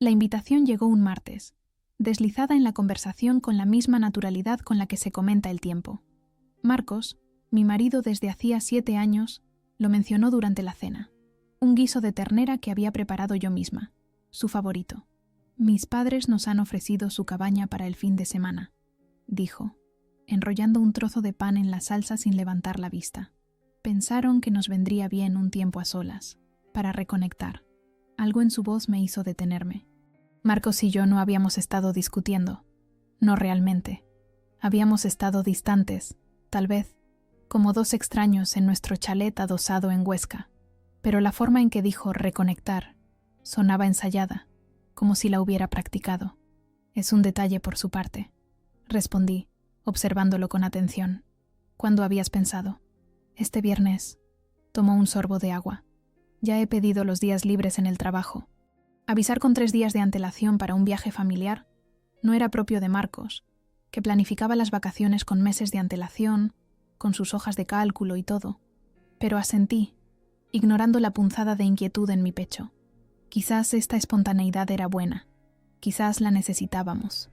La invitación llegó un martes, deslizada en la conversación con la misma naturalidad con la que se comenta el tiempo. Marcos, mi marido desde hacía 7 años, lo mencionó durante la cena. Un guiso de ternera que había preparado yo misma, su favorito. Mis padres nos han ofrecido su cabaña para el fin de semana, dijo, enrollando un trozo de pan en la salsa sin levantar la vista. Pensaron que nos vendría bien un tiempo a solas, para reconectar. Algo en su voz me hizo detenerme. Marcos y yo no habíamos estado discutiendo. No realmente. Habíamos estado distantes, tal vez, como dos extraños en nuestro chalet adosado en Huesca. Pero la forma en que dijo reconectar sonaba ensayada, como si la hubiera practicado. Es un detalle por su parte, respondí, observándolo con atención. ¿Cuándo habías pensado? Este viernes. Tomó un sorbo de agua. Ya he pedido los días libres en el trabajo. Avisar con 3 días de antelación para un viaje familiar no era propio de Marcos, que planificaba las vacaciones con meses de antelación, con sus hojas de cálculo y todo. Pero asentí, ignorando la punzada de inquietud en mi pecho. Quizás esta espontaneidad era buena. Quizás la necesitábamos.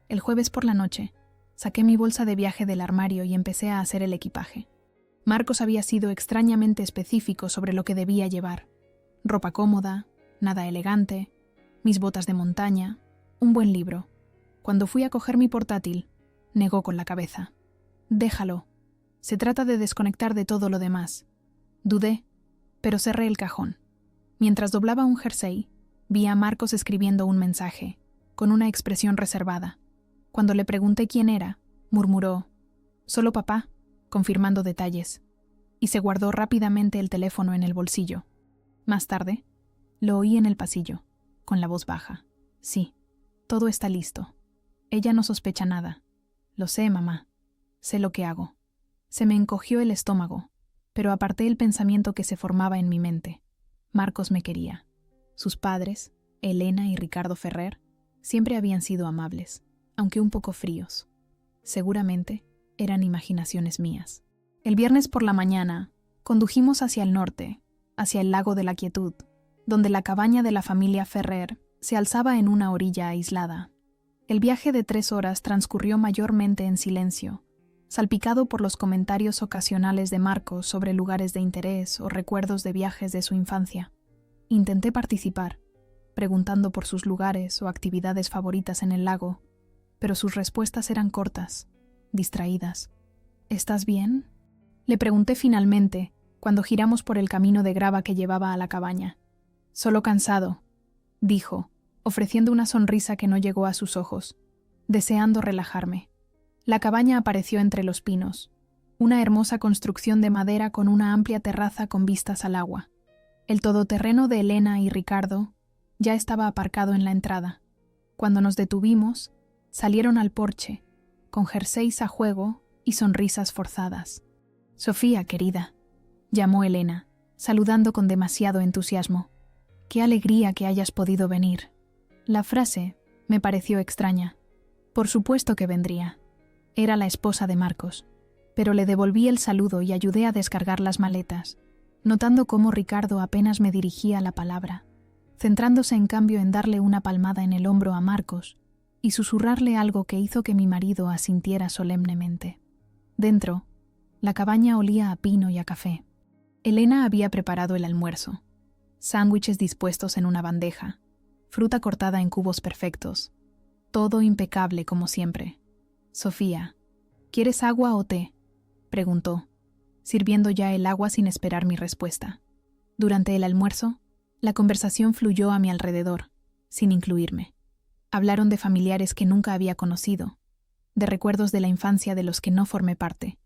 El jueves por la noche, saqué mi bolsa de viaje del armario y empecé a hacer el equipaje. Marcos había sido extrañamente específico sobre lo que debía llevar. Ropa cómoda, nada elegante, mis botas de montaña, un buen libro. Cuando fui a coger mi portátil, negó con la cabeza. Déjalo. Se trata de desconectar de todo lo demás. Dudé, pero cerré el cajón. Mientras doblaba un jersey, vi a Marcos escribiendo un mensaje, con una expresión reservada. Cuando le pregunté quién era, murmuró, «Solo papá», confirmando detalles, y se guardó rápidamente el teléfono en el bolsillo. Más tarde, lo oí en el pasillo, con la voz baja. «Sí, todo está listo. Ella no sospecha nada. Lo sé, mamá. Sé lo que hago». Se me encogió el estómago, pero aparté el pensamiento que se formaba en mi mente. Marcos me quería. Sus padres, Elena y Ricardo Ferrer, siempre habían sido amables, aunque un poco fríos. Seguramente eran imaginaciones mías. El viernes por la mañana, condujimos hacia el norte, hacia el lago de la Quietud, donde la cabaña de la familia Ferrer se alzaba en una orilla aislada. El viaje de 3 horas transcurrió mayormente en silencio, salpicado por los comentarios ocasionales de Marcos sobre lugares de interés o recuerdos de viajes de su infancia. Intenté participar, preguntando por sus lugares o actividades favoritas en el lago, pero sus respuestas eran cortas, distraídas. «¿Estás bien?», le pregunté finalmente, cuando giramos por el camino de grava que llevaba a la cabaña. «Solo cansado», dijo, ofreciendo una sonrisa que no llegó a sus ojos, deseando relajarme. La cabaña apareció entre los pinos, una hermosa construcción de madera con una amplia terraza con vistas al agua. El todoterreno de Elena y Ricardo ya estaba aparcado en la entrada. Cuando nos detuvimos, salieron al porche, con jerseys a juego y sonrisas forzadas. «Sofía, querida», llamó Elena, saludando con demasiado entusiasmo. «Qué alegría que hayas podido venir». La frase me pareció extraña. Por supuesto que vendría. Era la esposa de Marcos, pero le devolví el saludo y ayudé a descargar las maletas, notando cómo Ricardo apenas me dirigía la palabra, centrándose en cambio en darle una palmada en el hombro a Marcos y susurrarle algo que hizo que mi marido asintiera solemnemente. Dentro, la cabaña olía a pino y a café. Elena había preparado el almuerzo. Sándwiches dispuestos en una bandeja, fruta cortada en cubos perfectos, todo impecable como siempre. «Sofía, ¿quieres agua o té?», preguntó, sirviendo ya el agua sin esperar mi respuesta. Durante el almuerzo, la conversación fluyó a mi alrededor, sin incluirme. Hablaron de familiares que nunca había conocido, de recuerdos de la infancia de los que no formé parte,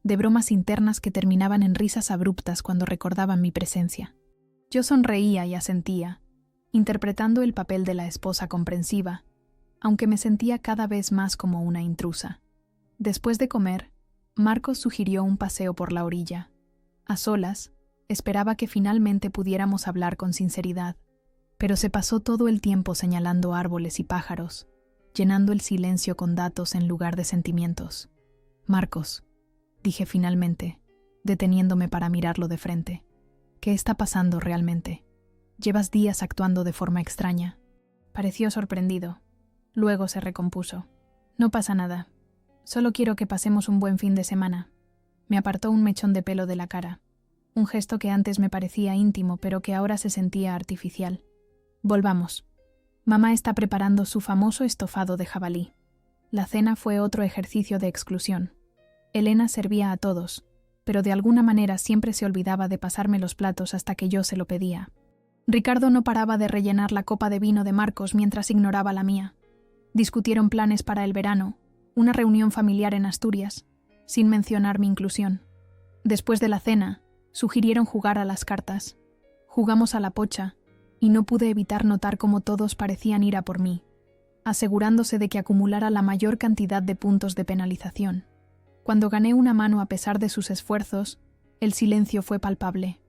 de bromas internas que terminaban en risas abruptas cuando recordaban mi presencia. Yo sonreía y asentía, interpretando el papel de la esposa comprensiva, aunque me sentía cada vez más como una intrusa. Después de comer, Marcos sugirió un paseo por la orilla. A solas, esperaba que finalmente pudiéramos hablar con sinceridad, pero se pasó todo el tiempo señalando árboles y pájaros, llenando el silencio con datos en lugar de sentimientos. «Marcos», dije finalmente, deteniéndome para mirarlo de frente, «¿qué está pasando realmente? Llevas días actuando de forma extraña». Pareció sorprendido. Luego se recompuso. No pasa nada. Solo quiero que pasemos un buen fin de semana. Me apartó un mechón de pelo de la cara. Un gesto que antes me parecía íntimo, pero que ahora se sentía artificial. Volvamos. Mamá está preparando su famoso estofado de jabalí. La cena fue otro ejercicio de exclusión. Elena servía a todos, pero de alguna manera siempre se olvidaba de pasarme los platos hasta que yo se lo pedía. Ricardo no paraba de rellenar la copa de vino de Marcos mientras ignoraba la mía. Discutieron planes para el verano, una reunión familiar en Asturias, sin mencionar mi inclusión. Después de la cena, sugirieron jugar a las cartas. Jugamos a la pocha, y no pude evitar notar cómo todos parecían ir a por mí, asegurándose de que acumulara la mayor cantidad de puntos de penalización. Cuando gané una mano a pesar de sus esfuerzos, el silencio fue palpable.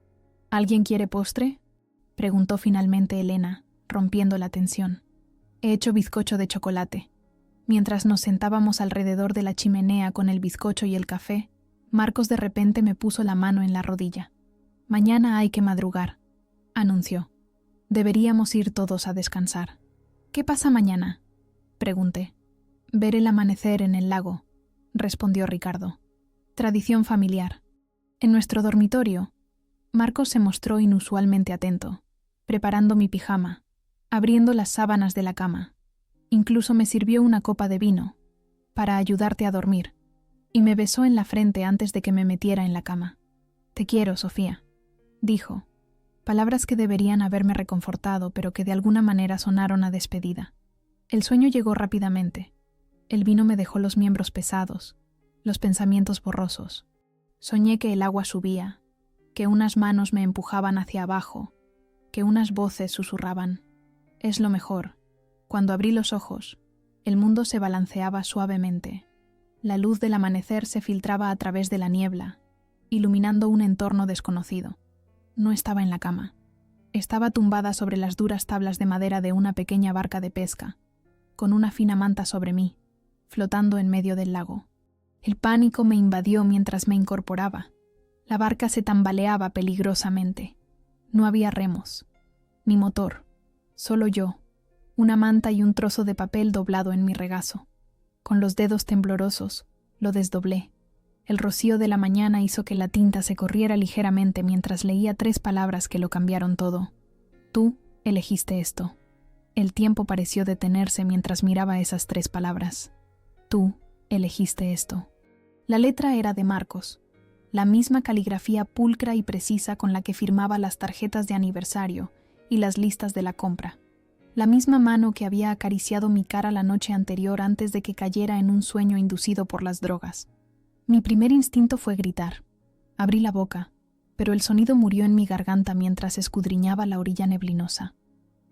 ¿Alguien quiere postre?, preguntó finalmente Elena, rompiendo la tensión. He hecho bizcocho de chocolate. Mientras nos sentábamos alrededor de la chimenea con el bizcocho y el café, Marcos de repente me puso la mano en la rodilla. Mañana hay que madrugar, anunció. Deberíamos ir todos a descansar. ¿Qué pasa mañana?, pregunté. Ver el amanecer en el lago, respondió Ricardo. Tradición familiar. En nuestro dormitorio, Marcos se mostró inusualmente atento, preparando mi pijama, abriendo las sábanas de la cama. Incluso me sirvió una copa de vino, para ayudarte a dormir, y me besó en la frente antes de que me metiera en la cama. Te quiero, Sofía, dijo. Palabras que deberían haberme reconfortado, pero que de alguna manera sonaron a despedida. El sueño llegó rápidamente. El vino me dejó los miembros pesados, los pensamientos borrosos. Soñé que el agua subía, que unas manos me empujaban hacia abajo, que unas voces susurraban. Es lo mejor. Cuando abrí los ojos, el mundo se balanceaba suavemente. La luz del amanecer se filtraba a través de la niebla, iluminando un entorno desconocido. No estaba en la cama. Estaba tumbada sobre las duras tablas de madera de una pequeña barca de pesca, con una fina manta sobre mí, flotando en medio del lago. El pánico me invadió mientras me incorporaba. La barca se tambaleaba peligrosamente. No había remos, ni motor, solo yo, una manta y un trozo de papel doblado en mi regazo. Con los dedos temblorosos, lo desdoblé. El rocío de la mañana hizo que la tinta se corriera ligeramente mientras leía 3 palabras que lo cambiaron todo. Tú elegiste esto. El tiempo pareció detenerse mientras miraba esas 3 palabras. Tú elegiste esto. La letra era de Marcos, la misma caligrafía pulcra y precisa con la que firmaba las tarjetas de aniversario y las listas de la compra. La misma mano que había acariciado mi cara la noche anterior antes de que cayera en un sueño inducido por las drogas. Mi primer instinto fue gritar. Abrí la boca, pero el sonido murió en mi garganta mientras escudriñaba la orilla neblinosa.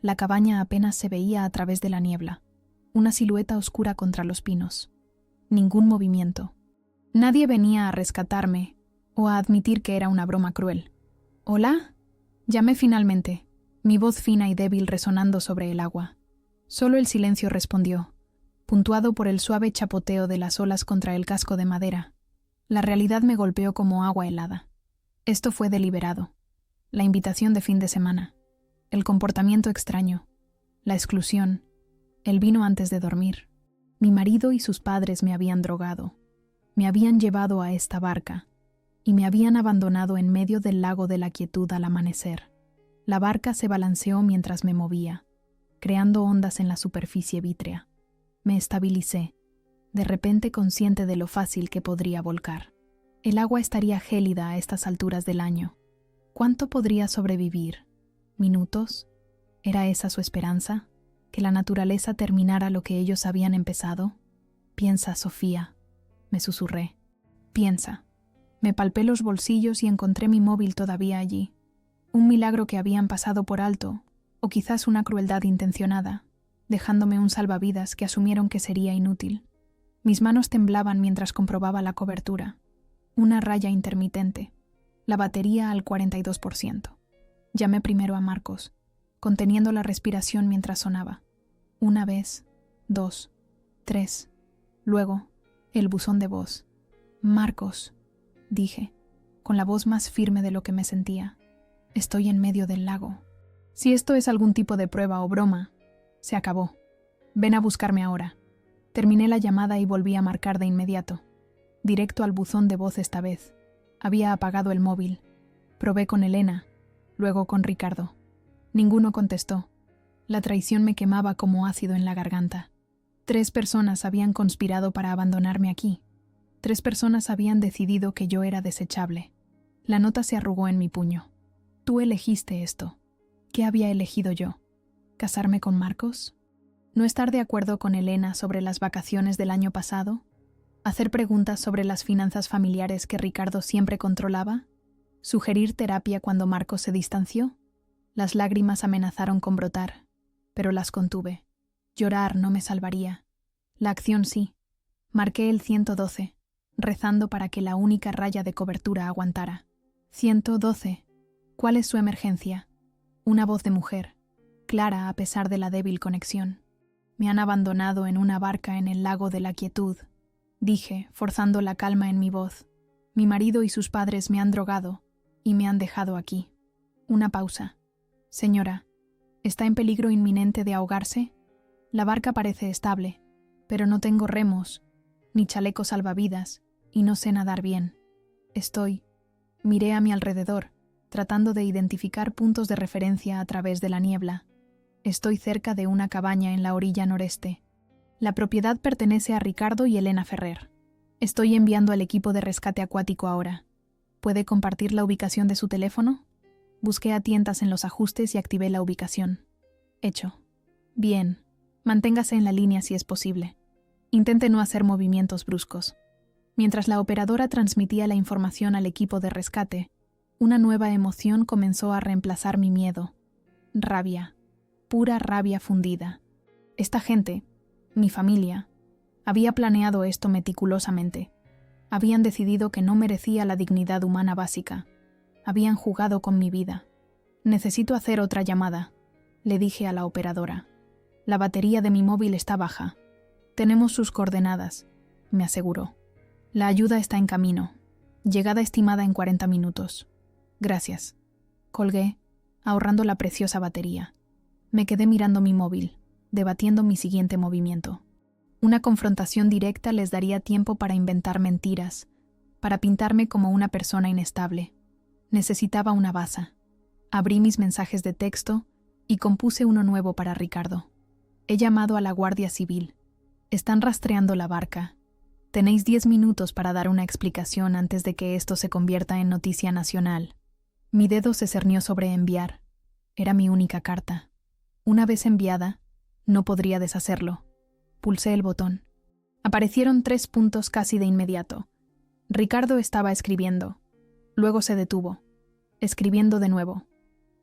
La cabaña apenas se veía a través de la niebla, una silueta oscura contra los pinos. Ningún movimiento. Nadie venía a rescatarme o a admitir que era una broma cruel. ¿Hola? Llamé finalmente, mi voz fina y débil resonando sobre el agua. Solo el silencio respondió, puntuado por el suave chapoteo de las olas contra el casco de madera. La realidad me golpeó como agua helada. Esto fue deliberado. La invitación de fin de semana. El comportamiento extraño. La exclusión. El vino antes de dormir. Mi marido y sus padres me habían drogado. Me habían llevado a esta barca. Y me habían abandonado en medio del lago de la quietud al amanecer. La barca se balanceó mientras me movía, creando ondas en la superficie vítrea. Me estabilicé, de repente consciente de lo fácil que podría volcar. El agua estaría gélida a estas alturas del año. ¿Cuánto podría sobrevivir? ¿Minutos? ¿Era esa su esperanza? ¿Que la naturaleza terminara lo que ellos habían empezado? Piensa, Sofía, me susurré. Piensa. Me palpé los bolsillos y encontré mi móvil todavía allí. Un milagro que habían pasado por alto, o quizás una crueldad intencionada, dejándome un salvavidas que asumieron que sería inútil. Mis manos temblaban mientras comprobaba la cobertura. Una raya intermitente. La batería al 42%. Llamé primero a Marcos, conteniendo la respiración mientras sonaba. 1 vez, 2, 3. Luego, el buzón de voz. Marcos, dije, con la voz más firme de lo que me sentía. Estoy en medio del lago. Si esto es algún tipo de prueba o broma, Se acabó. Ven a buscarme ahora. Terminé la llamada y volví a marcar de inmediato. Directo al buzón de voz esta vez. Había apagado el móvil. Probé con Elena, luego con Ricardo. Ninguno contestó. La traición me quemaba como ácido en la garganta. 3 personas habían conspirado para abandonarme aquí. 3 personas habían decidido que yo era desechable. La nota se arrugó en mi puño. Tú elegiste esto. ¿Qué había elegido yo? ¿Casarme con Marcos? ¿No estar de acuerdo con Elena sobre las vacaciones del año pasado? ¿Hacer preguntas sobre las finanzas familiares que Ricardo siempre controlaba? ¿Sugerir terapia cuando Marcos se distanció? Las lágrimas amenazaron con brotar, pero las contuve. Llorar no me salvaría. La acción sí. Marqué el 112, rezando para que la única raya de cobertura aguantara. 112. ¿Cuál es su emergencia? Una voz de mujer, clara a pesar de la débil conexión. Me han abandonado en una barca en el lago de la quietud, dije, forzando la calma en mi voz. Mi marido y sus padres me han drogado y me han dejado aquí. Una pausa. Señora, ¿está en peligro inminente de ahogarse? La barca parece estable, pero no tengo remos, ni chaleco salvavidas, y no sé nadar bien. Miré a mi alrededor, tratando de identificar puntos de referencia a través de la niebla. Estoy cerca de una cabaña en la orilla noreste. La propiedad pertenece a Ricardo y Elena Ferrer. Estoy enviando al equipo de rescate acuático ahora. ¿Puede compartir la ubicación de su teléfono? Busqué a tientas en los ajustes y activé la ubicación. Hecho. Bien. Manténgase en la línea si es posible. Intente no hacer movimientos bruscos. Mientras la operadora transmitía la información al equipo de rescate, una nueva emoción comenzó a reemplazar mi miedo. Rabia. Pura rabia fundida. Esta gente, mi familia, había planeado esto meticulosamente. Habían decidido que no merecía la dignidad humana básica. Habían jugado con mi vida. Necesito hacer otra llamada, le dije a la operadora. La batería de mi móvil está baja. Tenemos sus coordenadas, me aseguró. La ayuda está en camino. Llegada estimada en 40 minutos. Gracias. Colgué, ahorrando la preciosa batería. Me quedé mirando mi móvil, debatiendo mi siguiente movimiento. Una confrontación directa les daría tiempo para inventar mentiras, para pintarme como una persona inestable. Necesitaba una baza. Abrí mis mensajes de texto y compuse uno nuevo para Ricardo. He llamado a la Guardia Civil. Están rastreando la barca. Tenéis 10 minutos para dar una explicación antes de que esto se convierta en noticia nacional. Mi dedo se cernió sobre enviar. Era mi única carta. Una vez enviada, no podría deshacerlo. Pulsé el botón. Aparecieron 3 puntos casi de inmediato. Ricardo estaba escribiendo. Luego se detuvo. Escribiendo de nuevo.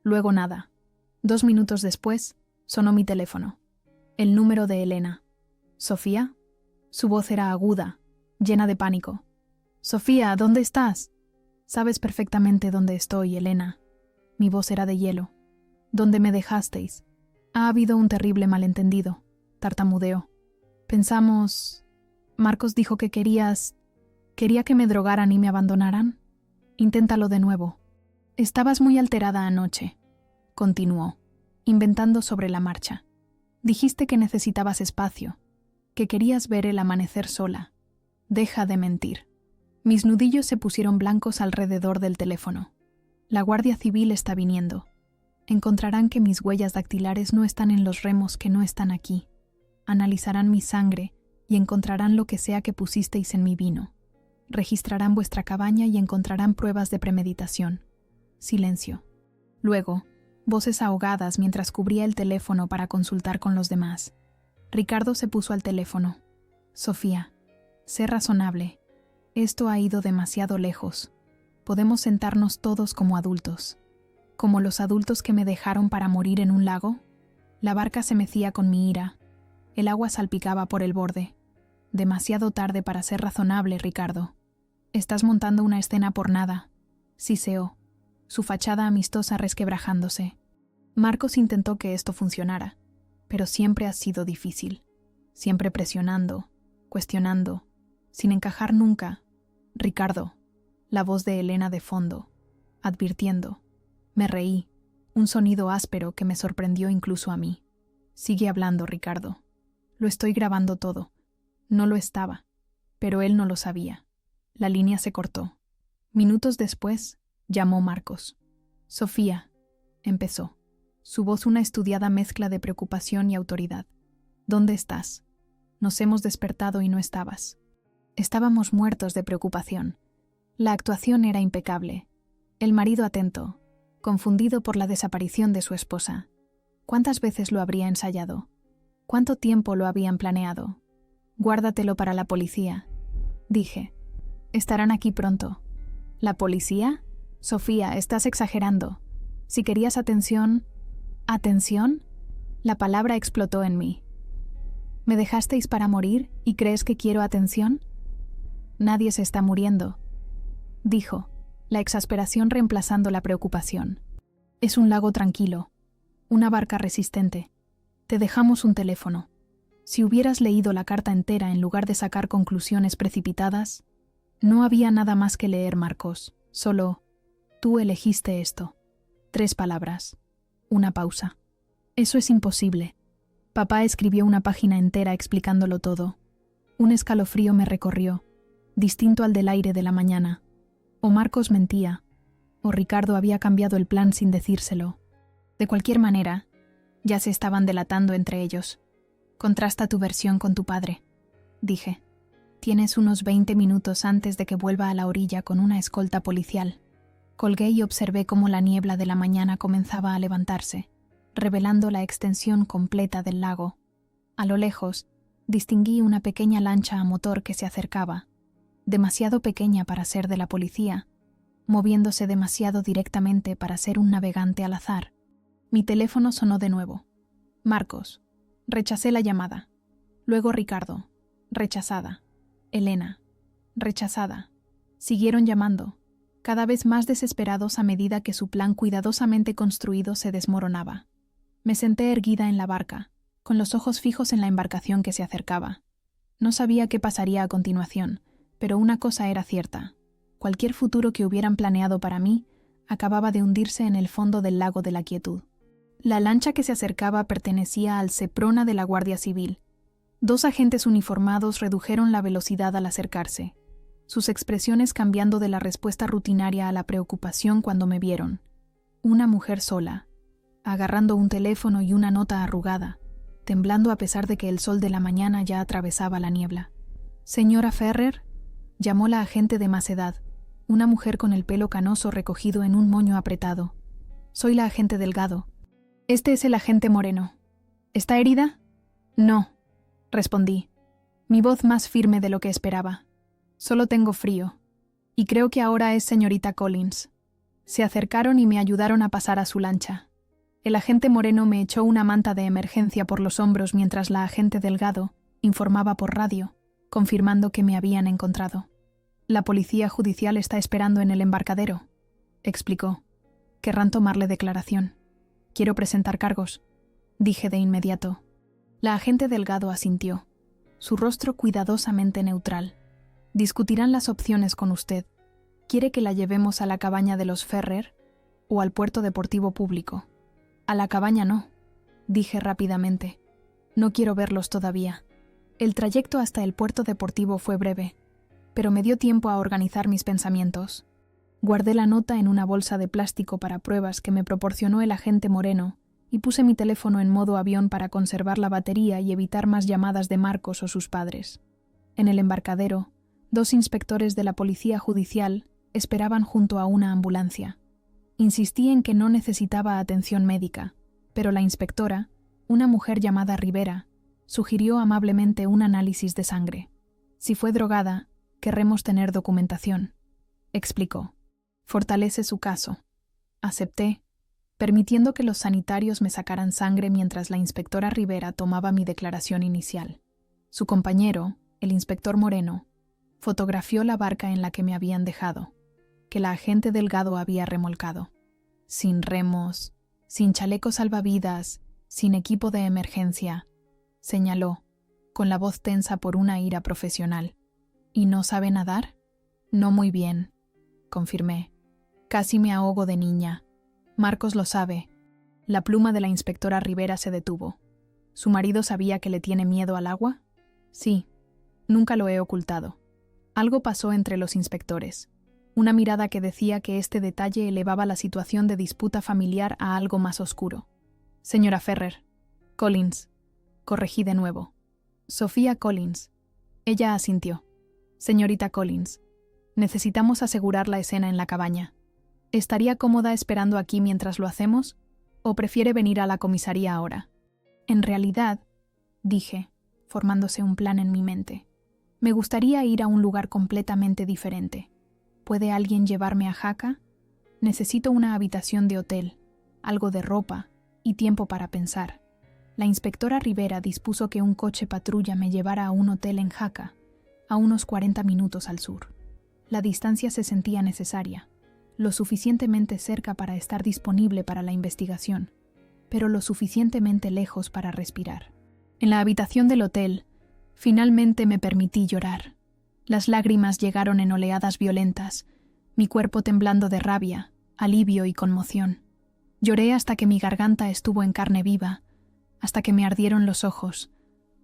Luego nada. 2 minutos después, sonó mi teléfono. El número de Elena. ¿Sofía? Su voz era aguda, llena de pánico. «Sofía, ¿dónde estás?» «Sabes perfectamente dónde estoy, Elena». Mi voz era de hielo. «¿Dónde me dejasteis?» «Ha habido un terrible malentendido», tartamudeó. «Pensamos... Marcos dijo que quería que me drogaran y me abandonaran. Inténtalo de nuevo». «Estabas muy alterada anoche», continuó, inventando sobre la marcha. «Dijiste que necesitabas espacio, que querías ver el amanecer sola. Deja de mentir». Mis nudillos se pusieron blancos alrededor del teléfono. «La Guardia Civil está viniendo. Encontrarán que mis huellas dactilares no están en los remos que no están aquí. Analizarán mi sangre y encontrarán lo que sea que pusisteis en mi vino. Registrarán vuestra cabaña y encontrarán pruebas de premeditación». Silencio. Luego, voces ahogadas mientras cubría el teléfono para consultar con los demás. Ricardo se puso al teléfono. «Sofía, sé razonable. Esto ha ido demasiado lejos. Podemos sentarnos todos como adultos. Como los adultos que me dejaron para morir en un lago». La barca se mecía con mi ira. El agua salpicaba por el borde. «Demasiado tarde para ser razonable, Ricardo. Estás montando una escena por nada», siseó, su fachada amistosa resquebrajándose. Marcos intentó que esto funcionara, pero siempre ha sido difícil. Siempre presionando, cuestionando, sin encajar nunca. «Ricardo», la voz de Elena de fondo, advirtiendo. Me reí, un sonido áspero que me sorprendió incluso a mí. Sigue hablando, Ricardo. Lo estoy grabando todo. No lo estaba, pero él no lo sabía. La línea se cortó. Minutos después, llamó Marcos. Sofía, empezó. Su voz una estudiada mezcla de preocupación y autoridad. ¿Dónde estás? Nos hemos despertado y no estabas. Estábamos muertos de preocupación. La actuación era impecable. El marido atento, confundido por la desaparición de su esposa. ¿Cuántas veces lo habría ensayado? ¿Cuánto tiempo lo habían planeado? Guárdatelo para la policía. Dije. Estarán aquí pronto. ¿La policía? Sofía, estás exagerando. Si querías atención... ¿Atención? La palabra explotó en mí. ¿Me dejasteis para morir y crees que quiero atención? Nadie se está muriendo, dijo, la exasperación reemplazando la preocupación. Es un lago tranquilo, una barca resistente. Te dejamos un teléfono. Si hubieras leído la carta entera en lugar de sacar conclusiones precipitadas, no había nada más que leer, Marcos. Solo, tú elegiste esto. 3 palabras. Una pausa. Eso es imposible. Papá escribió una página entera explicándolo todo. Un escalofrío me recorrió, distinto al del aire de la mañana. O Marcos mentía, o Ricardo había cambiado el plan sin decírselo. De cualquier manera, ya se estaban delatando entre ellos. Contrasta tu versión con tu padre, dije. Tienes unos 20 minutos antes de que vuelva a la orilla con una escolta policial. Colgué y observé cómo la niebla de la mañana comenzaba a levantarse, revelando la extensión completa del lago. A lo lejos, distinguí una pequeña lancha a motor que se acercaba, demasiado pequeña para ser de la policía, moviéndose demasiado directamente para ser un navegante al azar. Mi teléfono sonó de nuevo. Marcos. Rechacé la llamada. Luego Ricardo. Rechazada. Elena. Rechazada. Siguieron llamando, cada vez más desesperados a medida que su plan cuidadosamente construido se desmoronaba. Me senté erguida en la barca, con los ojos fijos en la embarcación que se acercaba. No sabía qué pasaría a continuación, pero una cosa era cierta. Cualquier futuro que hubieran planeado para mí acababa de hundirse en el fondo del lago de la quietud. La lancha que se acercaba pertenecía al Seprona de la Guardia Civil. 2 agentes uniformados redujeron la velocidad al acercarse, sus expresiones cambiando de la respuesta rutinaria a la preocupación cuando me vieron. Una mujer sola, agarrando un teléfono y una nota arrugada, temblando a pesar de que el sol de la mañana ya atravesaba la niebla. «Señora Ferrer», llamó la agente de más edad, una mujer con el pelo canoso recogido en un moño apretado. «Soy la agente Delgado. Este es el agente Moreno. ¿Está herida?» «No», respondí, mi voz más firme de lo que esperaba. «Solo tengo frío. Y creo que ahora es señorita Collins». Se acercaron y me ayudaron a pasar a su lancha. El agente Moreno me echó una manta de emergencia por los hombros mientras la agente Delgado informaba por radio, confirmando que me habían encontrado. «La policía judicial está esperando en el embarcadero», explicó. «Querrán tomarle declaración. Quiero presentar cargos», dije de inmediato. La agente Delgado asintió, su rostro cuidadosamente neutral. «Discutirán las opciones con usted. ¿Quiere que la llevemos a la cabaña de los Ferrer o al puerto deportivo público?» «A la cabaña no», dije rápidamente. «No quiero verlos todavía». El trayecto hasta el puerto deportivo fue breve, pero me dio tiempo a organizar mis pensamientos. Guardé la nota en una bolsa de plástico para pruebas que me proporcionó el agente Moreno y puse mi teléfono en modo avión para conservar la batería y evitar más llamadas de Marcos o sus padres. En el embarcadero, 2 inspectores de la policía judicial esperaban junto a una ambulancia. Insistí en que no necesitaba atención médica, pero la inspectora, una mujer llamada Rivera, sugirió amablemente un análisis de sangre. «Si fue drogada, querremos tener documentación», explicó. «Fortalece su caso». Acepté, permitiendo que los sanitarios me sacaran sangre mientras la inspectora Rivera tomaba mi declaración inicial. Su compañero, el inspector Moreno, fotografió la barca en la que me habían dejado, que la agente Delgado había remolcado. Sin remos, sin chaleco salvavidas, sin equipo de emergencia, señaló, con la voz tensa por una ira profesional. «¿Y no sabe nadar?» «No muy bien», confirmé. «Casi me ahogo de niña. Marcos lo sabe». La pluma de la inspectora Rivera se detuvo. ¿Su marido sabía que le tiene miedo al agua? Sí, nunca lo he ocultado. Algo pasó entre los inspectores. Una mirada que decía que este detalle elevaba la situación de disputa familiar a algo más oscuro. Señora Ferrer. Collins. Corregí de nuevo. Sofía Collins. Ella asintió. Señorita Collins. Necesitamos asegurar la escena en la cabaña. ¿Estaría cómoda esperando aquí mientras lo hacemos? ¿O prefiere venir a la comisaría ahora? En realidad, dije, formándose un plan en mi mente, me gustaría ir a un lugar completamente diferente. ¿Puede alguien llevarme a Jaca? Necesito una habitación de hotel, algo de ropa y tiempo para pensar. La inspectora Rivera dispuso que un coche patrulla me llevara a un hotel en Jaca, a unos 40 minutos al sur. La distancia se sentía necesaria, lo suficientemente cerca para estar disponible para la investigación, pero lo suficientemente lejos para respirar. En la habitación del hotel, finalmente me permití llorar. Las lágrimas llegaron en oleadas violentas, mi cuerpo temblando de rabia, alivio y conmoción. Lloré hasta que mi garganta estuvo en carne viva, hasta que me ardieron los ojos,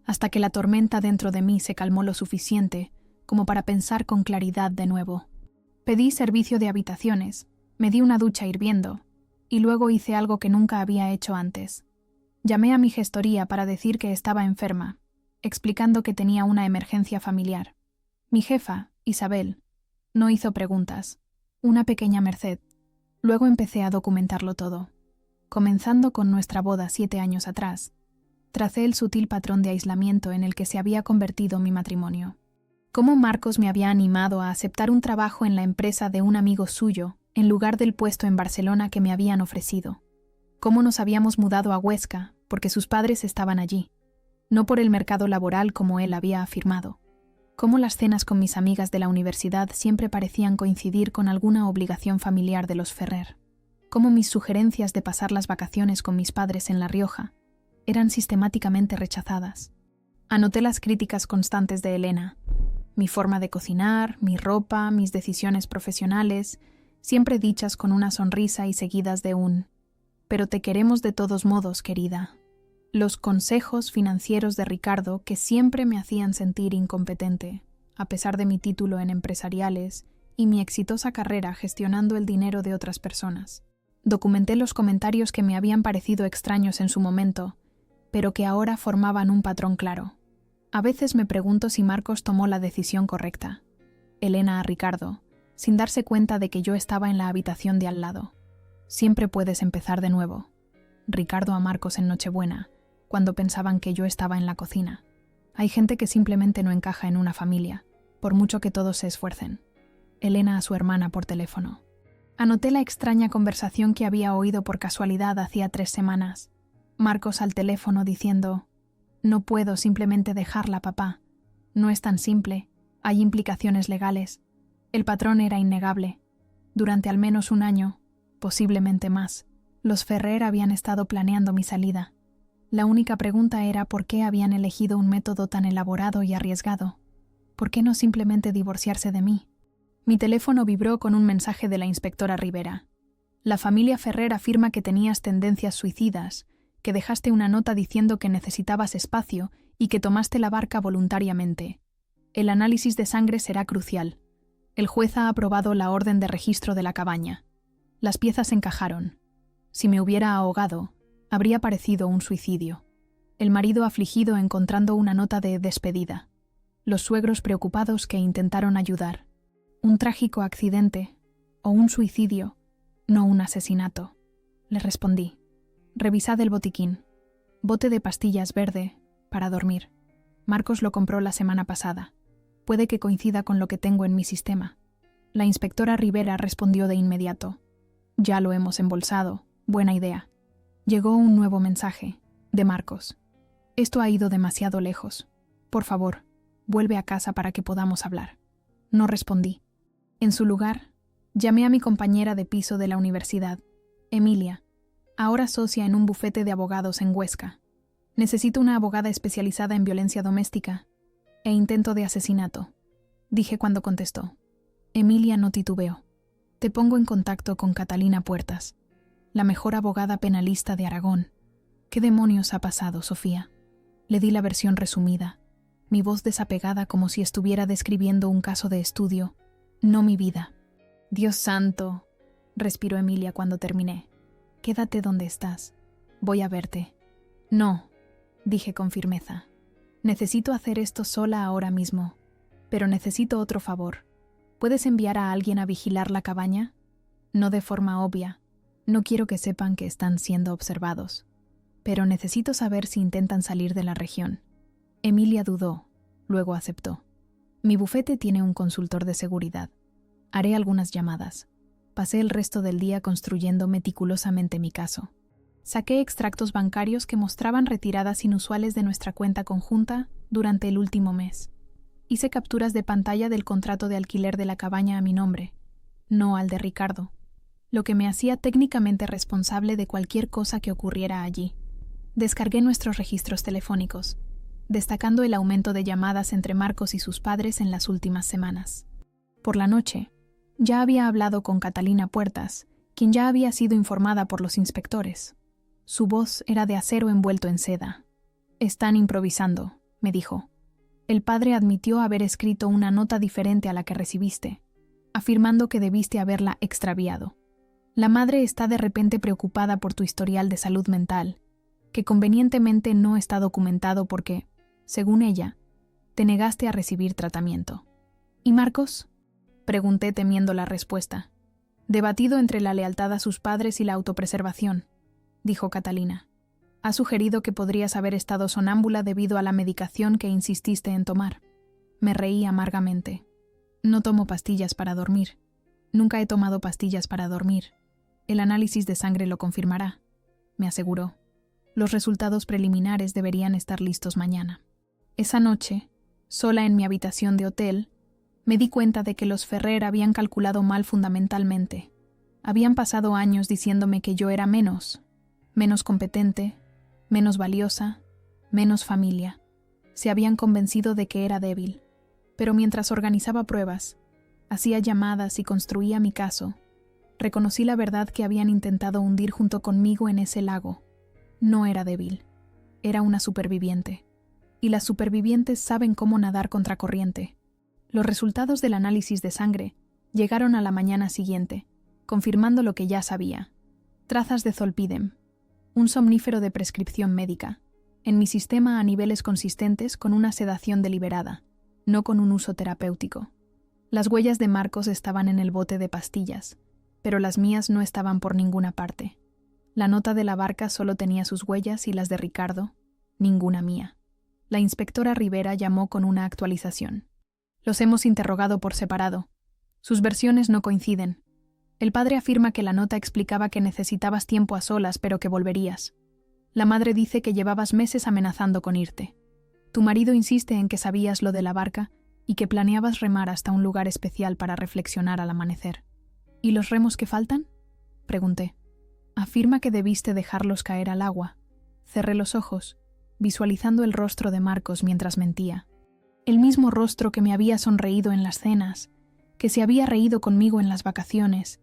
hasta que la tormenta dentro de mí se calmó lo suficiente como para pensar con claridad de nuevo. Pedí servicio de habitaciones, me di una ducha hirviendo, y luego hice algo que nunca había hecho antes. Llamé a mi gestoría para decir que estaba enferma, explicando que tenía una emergencia familiar. Mi jefa, Isabel, no hizo preguntas. Una pequeña merced. Luego empecé a documentarlo todo. Comenzando con nuestra boda 7 años atrás, tracé el sutil patrón de aislamiento en el que se había convertido mi matrimonio. Cómo Marcos me había animado a aceptar un trabajo en la empresa de un amigo suyo en lugar del puesto en Barcelona que me habían ofrecido. Cómo nos habíamos mudado a Huesca porque sus padres estaban allí, no por el mercado laboral como él había afirmado. Cómo las cenas con mis amigas de la universidad siempre parecían coincidir con alguna obligación familiar de los Ferrer. Cómo mis sugerencias de pasar las vacaciones con mis padres en La Rioja eran sistemáticamente rechazadas. Anoté las críticas constantes de Elena. Mi forma de cocinar, mi ropa, mis decisiones profesionales, siempre dichas con una sonrisa y seguidas de un «pero te queremos de todos modos, querida». Los consejos financieros de Ricardo que siempre me hacían sentir incompetente, a pesar de mi título en empresariales y mi exitosa carrera gestionando el dinero de otras personas. Documenté los comentarios que me habían parecido extraños en su momento, pero que ahora formaban un patrón claro. A veces me pregunto si Marcos tomó la decisión correcta. Elena a Ricardo, sin darse cuenta de que yo estaba en la habitación de al lado. Siempre puedes empezar de nuevo. Ricardo a Marcos en Nochebuena, cuando pensaban que yo estaba en la cocina. Hay gente que simplemente no encaja en una familia, por mucho que todos se esfuercen. Elena a su hermana por teléfono. Anoté la extraña conversación que había oído por casualidad hacía 3 semanas. Marcos al teléfono diciendo: «No puedo simplemente dejarla, papá. No es tan simple. Hay implicaciones legales». El patrón era innegable. Durante al menos 1 año, posiblemente más, los Ferrer habían estado planeando mi salida. La única pregunta era por qué habían elegido un método tan elaborado y arriesgado. ¿Por qué no simplemente divorciarse de mí? Mi teléfono vibró con un mensaje de la inspectora Rivera. La familia Ferrer afirma que tenías tendencias suicidas, que dejaste una nota diciendo que necesitabas espacio y que tomaste la barca voluntariamente. El análisis de sangre será crucial. El juez ha aprobado la orden de registro de la cabaña. Las piezas encajaron. Si me hubiera ahogado, habría parecido un suicidio. El marido afligido encontrando una nota de despedida. Los suegros preocupados que intentaron ayudar. Un trágico accidente o un suicidio, no un asesinato. Le respondí. Revisad el botiquín. Bote de pastillas verde para dormir. Marcos lo compró la semana pasada. Puede que coincida con lo que tengo en mi sistema. La inspectora Rivera respondió de inmediato. Ya lo hemos embolsado. Buena idea. Llegó un nuevo mensaje, de Marcos. Esto ha ido demasiado lejos. Por favor, vuelve a casa para que podamos hablar. No respondí. En su lugar, llamé a mi compañera de piso de la universidad, Emilia, ahora socia en un bufete de abogados en Huesca. Necesito una abogada especializada en violencia doméstica e intento de asesinato, dije cuando contestó. Emilia no titubeó. Te pongo en contacto con Catalina Puertas, la mejor abogada penalista de Aragón. ¿Qué demonios ha pasado, Sofía? Le di la versión resumida, mi voz desapegada como si estuviera describiendo un caso de estudio, no mi vida. «Dios santo», respiró Emilia cuando terminé. «Quédate donde estás. Voy a verte». «No», dije con firmeza. «Necesito hacer esto sola ahora mismo. Pero necesito otro favor. ¿Puedes enviar a alguien a vigilar la cabaña? No de forma obvia. No quiero que sepan que están siendo observados. Pero necesito saber si intentan salir de la región». Emilia dudó, luego aceptó. «Mi bufete tiene un consultor de seguridad. Haré algunas llamadas». Pasé el resto del día construyendo meticulosamente mi caso. Saqué extractos bancarios que mostraban retiradas inusuales de nuestra cuenta conjunta durante el último mes. Hice capturas de pantalla del contrato de alquiler de la cabaña a mi nombre, no al de Ricardo, lo que me hacía técnicamente responsable de cualquier cosa que ocurriera allí. Descargué nuestros registros telefónicos, destacando el aumento de llamadas entre Marcos y sus padres en las últimas semanas. Por la noche, ya había hablado con Catalina Puertas, quien ya había sido informada por los inspectores. Su voz era de acero envuelto en seda. «Están improvisando», me dijo. «El padre admitió haber escrito una nota diferente a la que recibiste, afirmando que debiste haberla extraviado. La madre está de repente preocupada por tu historial de salud mental, que convenientemente no está documentado porque, según ella, te negaste a recibir tratamiento». «¿Y Marcos?», pregunté temiendo la respuesta. «Debatido entre la lealtad a sus padres y la autopreservación», dijo Catalina. «Ha sugerido que podrías haber estado sonámbula debido a la medicación que insististe en tomar». Me reí amargamente. «No tomo pastillas para dormir. Nunca he tomado pastillas para dormir. El análisis de sangre lo confirmará», me aseguró. «Los resultados preliminares deberían estar listos mañana». Esa noche, sola en mi habitación de hotel, me di cuenta de que los Ferrer habían calculado mal fundamentalmente. Habían pasado años diciéndome que yo era menos competente, menos valiosa, menos familia. Se habían convencido de que era débil. Pero mientras organizaba pruebas, hacía llamadas y construía mi caso, reconocí la verdad que habían intentado hundir junto conmigo en ese lago. No era débil, era una superviviente. Y las supervivientes saben cómo nadar contracorriente. Los resultados del análisis de sangre llegaron a la mañana siguiente, confirmando lo que ya sabía. Trazas de zolpidem, un somnífero de prescripción médica, en mi sistema a niveles consistentes con una sedación deliberada, no con un uso terapéutico. Las huellas de Marcos estaban en el bote de pastillas, pero las mías no estaban por ninguna parte. La nota de la barca solo tenía sus huellas y las de Ricardo, ninguna mía. La inspectora Rivera llamó con una actualización. «Los hemos interrogado por separado. Sus versiones no coinciden. El padre afirma que la nota explicaba que necesitabas tiempo a solas, pero que volverías. La madre dice que llevabas meses amenazando con irte. Tu marido insiste en que sabías lo de la barca y que planeabas remar hasta un lugar especial para reflexionar al amanecer. ¿Y los remos que faltan?», pregunté. «Afirma que debiste dejarlos caer al agua». Cerré los ojos, visualizando el rostro de Marcos mientras mentía. El mismo rostro que me había sonreído en las cenas, que se había reído conmigo en las vacaciones,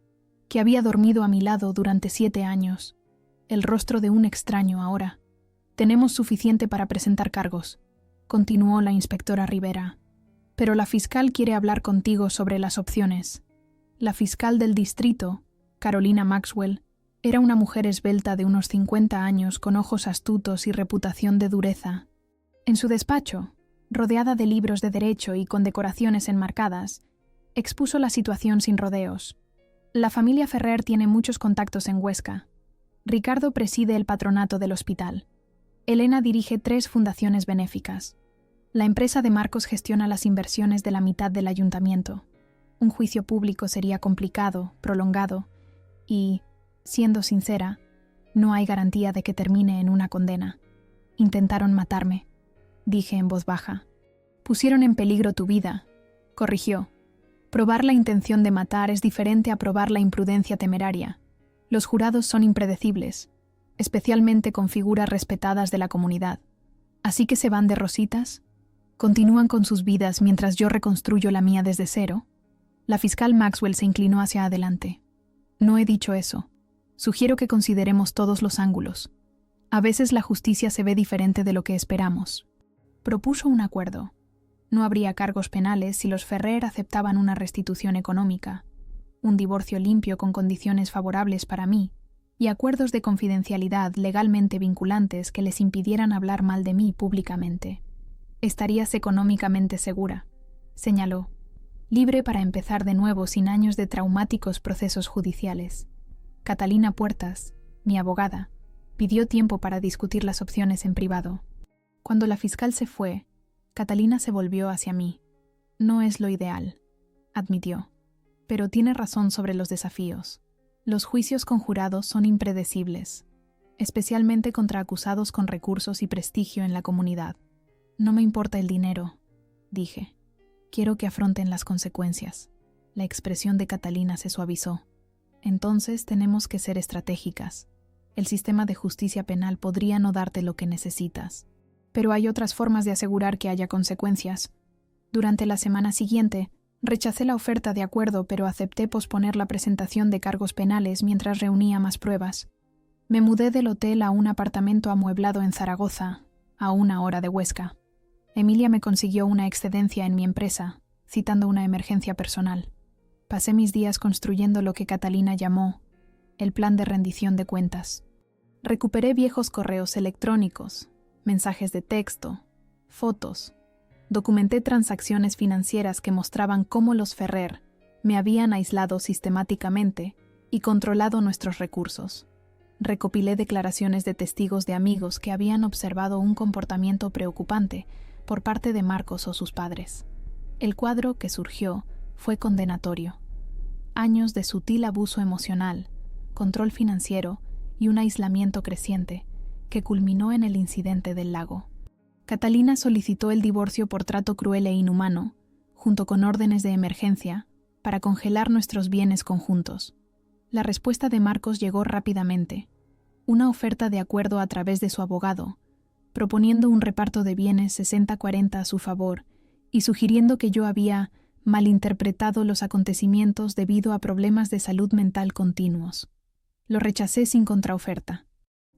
que había dormido a mi lado durante 7 años. El rostro de un extraño ahora. «Tenemos suficiente para presentar cargos», continuó la inspectora Rivera. «Pero la fiscal quiere hablar contigo sobre las opciones». La fiscal del distrito, Carolina Maxwell, era una mujer esbelta de unos 50 años con ojos astutos y reputación de dureza. En su despacho, rodeada de libros de derecho y con decoraciones enmarcadas, expuso la situación sin rodeos. «La familia Ferrer tiene muchos contactos en Huesca. Ricardo preside el patronato del hospital. Elena dirige 3 fundaciones benéficas. La empresa de Marcos gestiona las inversiones de la mitad del ayuntamiento. Un juicio público sería complicado, prolongado, y, siendo sincera, no hay garantía de que termine en una condena. Intentaron matarme», dije en voz baja. «Pusieron en peligro tu vida», corrigió. «Probar la intención de matar es diferente a probar la imprudencia temeraria. Los jurados son impredecibles, especialmente con figuras respetadas de la comunidad. Así que se van de rositas, continúan con sus vidas mientras yo reconstruyo la mía desde cero». La fiscal Maxwell se inclinó hacia adelante. «No he dicho eso. Sugiero que consideremos todos los ángulos. A veces la justicia se ve diferente de lo que esperamos. Propuso un acuerdo. No habría cargos penales si los Ferrer aceptaban una restitución económica, un divorcio limpio con condiciones favorables para mí y acuerdos de confidencialidad legalmente vinculantes que les impidieran hablar mal de mí públicamente. Estarías económicamente segura, señaló, libre para empezar de nuevo sin años de traumáticos procesos judiciales. Catalina Puertas, mi abogada, pidió tiempo para discutir las opciones en privado. Cuando la fiscal se fue, Catalina se volvió hacia mí. No es lo ideal, admitió, pero tiene razón sobre los desafíos. Los juicios con jurados son impredecibles, especialmente contra acusados con recursos y prestigio en la comunidad. No me importa el dinero, dije. Quiero que afronten las consecuencias. La expresión de Catalina se suavizó. Entonces tenemos que ser estratégicas. El sistema de justicia penal podría no darte lo que necesitas. Pero hay otras formas de asegurar que haya consecuencias. Durante la semana siguiente, rechacé la oferta de acuerdo, pero acepté posponer la presentación de cargos penales mientras reunía más pruebas. Me mudé del hotel a un apartamento amueblado en Zaragoza, a 1 hora de Huesca. Emilia me consiguió una excedencia en mi empresa, citando una emergencia personal. Pasé mis días construyendo lo que Catalina llamó el plan de rendición de cuentas. Recuperé viejos correos electrónicos, mensajes de texto, fotos. Documenté transacciones financieras que mostraban cómo los Ferrer me habían aislado sistemáticamente y controlado nuestros recursos. Recopilé declaraciones de testigos de amigos que habían observado un comportamiento preocupante por parte de Marcos o sus padres. El cuadro que surgió fue condenatorio. Años de sutil abuso emocional, control financiero y un aislamiento creciente que culminó en el incidente del lago. Catalina solicitó el divorcio por trato cruel e inhumano, junto con órdenes de emergencia, para congelar nuestros bienes conjuntos. La respuesta de Marcos llegó rápidamente. Una oferta de acuerdo a través de su abogado, proponiendo un reparto de bienes 60-40 a su favor y sugiriendo que yo había malinterpretado los acontecimientos debido a problemas de salud mental continuos. Lo rechacé sin contraoferta.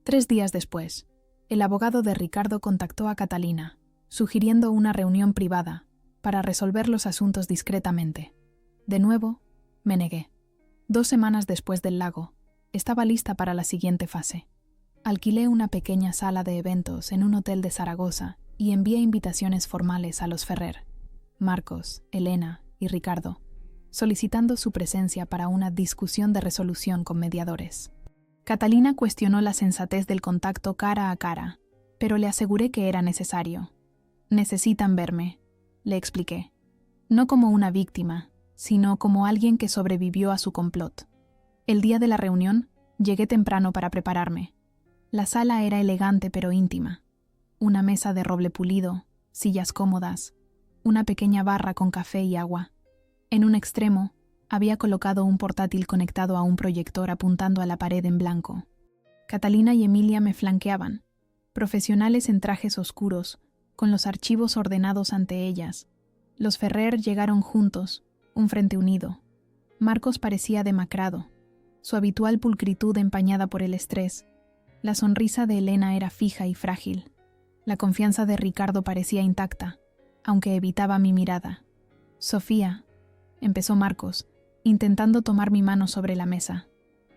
3 días después, el abogado de Ricardo contactó a Catalina, sugiriendo una reunión privada para resolver los asuntos discretamente. De nuevo, me negué. 2 semanas después del lago, estaba lista para la siguiente fase. Alquilé una pequeña sala de eventos en un hotel de Zaragoza y envié invitaciones formales a los Ferrer, Marcos, Elena y Ricardo, solicitando su presencia para una discusión de resolución con mediadores. Catalina cuestionó la sensatez del contacto cara a cara, pero le aseguré que era necesario. Necesitan verme, le expliqué. No como una víctima, sino como alguien que sobrevivió a su complot. El día de la reunión, llegué temprano para prepararme. La sala era elegante pero íntima. Una mesa de roble pulido, sillas cómodas, una pequeña barra con café y agua. En un extremo, había colocado un portátil conectado a un proyector apuntando a la pared en blanco. Catalina y Emilia me flanqueaban, profesionales en trajes oscuros, con los archivos ordenados ante ellas. Los Ferrer llegaron juntos, un frente unido. Marcos parecía demacrado, su habitual pulcritud empañada por el estrés. La sonrisa de Elena era fija y frágil. La confianza de Ricardo parecía intacta, aunque evitaba mi mirada. Sofía, empezó Marcos, intentando tomar mi mano sobre la mesa.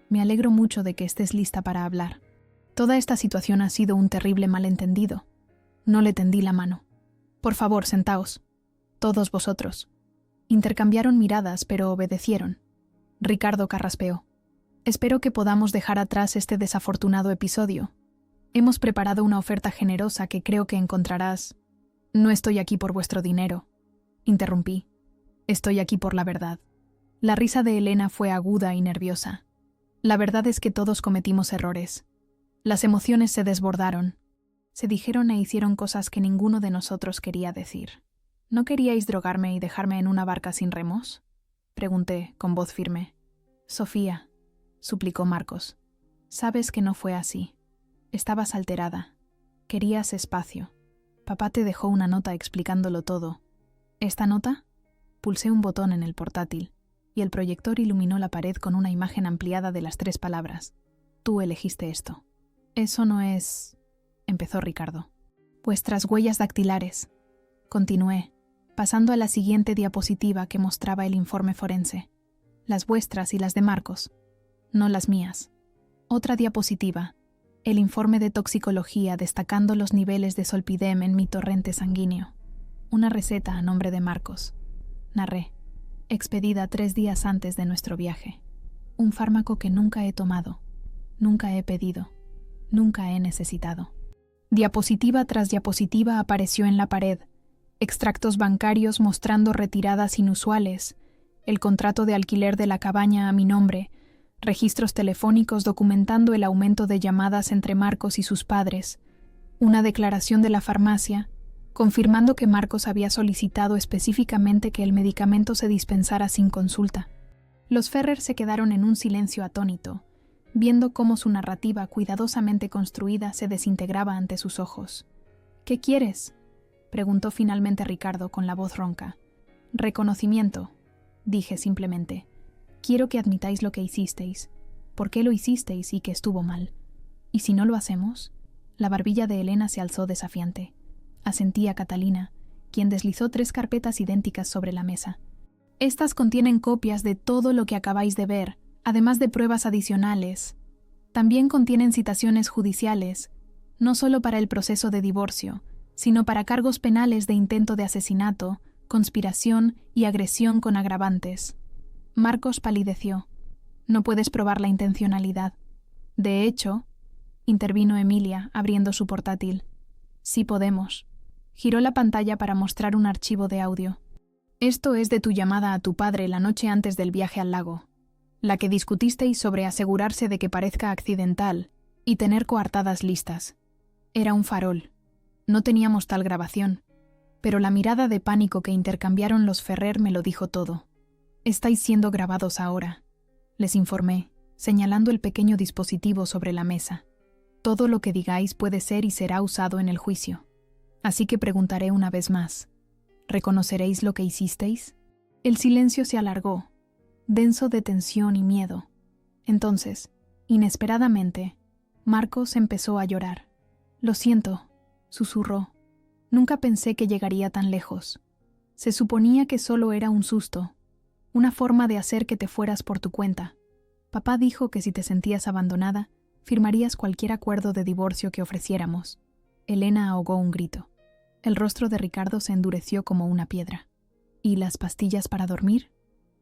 Me alegro mucho de que estés lista para hablar. Toda esta situación ha sido un terrible malentendido. No le tendí la mano. Por favor, sentaos. Todos vosotros. Intercambiaron miradas, pero obedecieron. Ricardo carraspeó. Espero que podamos dejar atrás este desafortunado episodio. Hemos preparado una oferta generosa que creo que encontrarás. No estoy aquí por vuestro dinero, interrumpí. Estoy aquí por la verdad. La risa de Elena fue aguda y nerviosa. La verdad es que todos cometimos errores. Las emociones se desbordaron. Se dijeron e hicieron cosas que ninguno de nosotros quería decir. ¿No queríais drogarme y dejarme en una barca sin remos?, pregunté con voz firme. Sofía, suplicó Marcos, sabes que no fue así. Estabas alterada. Querías espacio. Papá te dejó una nota explicándolo todo. ¿Esta nota? Pulsé un botón en el portátil, y el proyector iluminó la pared con una imagen ampliada de las 3 palabras. Tú elegiste esto. Eso no es... empezó Ricardo. Vuestras huellas dactilares. Continué, pasando a la siguiente diapositiva que mostraba el informe forense. Las vuestras y las de Marcos, no las mías. Otra diapositiva, el informe de toxicología destacando los niveles de Zolpidem en mi torrente sanguíneo. Una receta a nombre de Marcos. Narré, expedida 3 días antes de nuestro viaje. Un fármaco que nunca he tomado, nunca he pedido, nunca he necesitado. Diapositiva tras diapositiva apareció en la pared, extractos bancarios mostrando retiradas inusuales, el contrato de alquiler de la cabaña a mi nombre, registros telefónicos documentando el aumento de llamadas entre Marcos y sus padres, una declaración de la farmacia, confirmando que Marcos había solicitado específicamente que el medicamento se dispensara sin consulta. Los Ferrer se quedaron en un silencio atónito, viendo cómo su narrativa cuidadosamente construida se desintegraba ante sus ojos. «¿Qué quieres?», preguntó finalmente Ricardo con la voz ronca. «Reconocimiento», dije simplemente. «Quiero que admitáis lo que hicisteis, por qué lo hicisteis y que estuvo mal. ¿Y si no lo hacemos?». La barbilla de Elena se alzó desafiante. Asentía Catalina, quien deslizó 3 carpetas idénticas sobre la mesa. «Estas contienen copias de todo lo que acabáis de ver, además de pruebas adicionales. También contienen citaciones judiciales, no solo para el proceso de divorcio, sino para cargos penales de intento de asesinato, conspiración y agresión con agravantes». Marcos palideció. «No puedes probar la intencionalidad». «De hecho», intervino Emilia, abriendo su portátil. «Sí podemos». Giró la pantalla para mostrar un archivo de audio. «Esto es de tu llamada a tu padre la noche antes del viaje al lago, la que discutisteis sobre asegurarse de que parezca accidental y tener coartadas listas. Era un farol. No teníamos tal grabación, pero la mirada de pánico que intercambiaron los Ferrer me lo dijo todo. Estáis siendo grabados ahora», les informé, señalando el pequeño dispositivo sobre la mesa. «Todo lo que digáis puede ser y será usado en el juicio. Así que preguntaré una vez más. ¿Reconoceréis lo que hicisteis?». El silencio se alargó, denso de tensión y miedo. Entonces, inesperadamente, Marcos empezó a llorar. «Lo siento», susurró. «Nunca pensé que llegaría tan lejos. Se suponía que solo era un susto, una forma de hacer que te fueras por tu cuenta. Papá dijo que si te sentías abandonada, firmarías cualquier acuerdo de divorcio que ofreciéramos». Elena ahogó un grito. El rostro de Ricardo se endureció como una piedra. «¿Y las pastillas para dormir?»,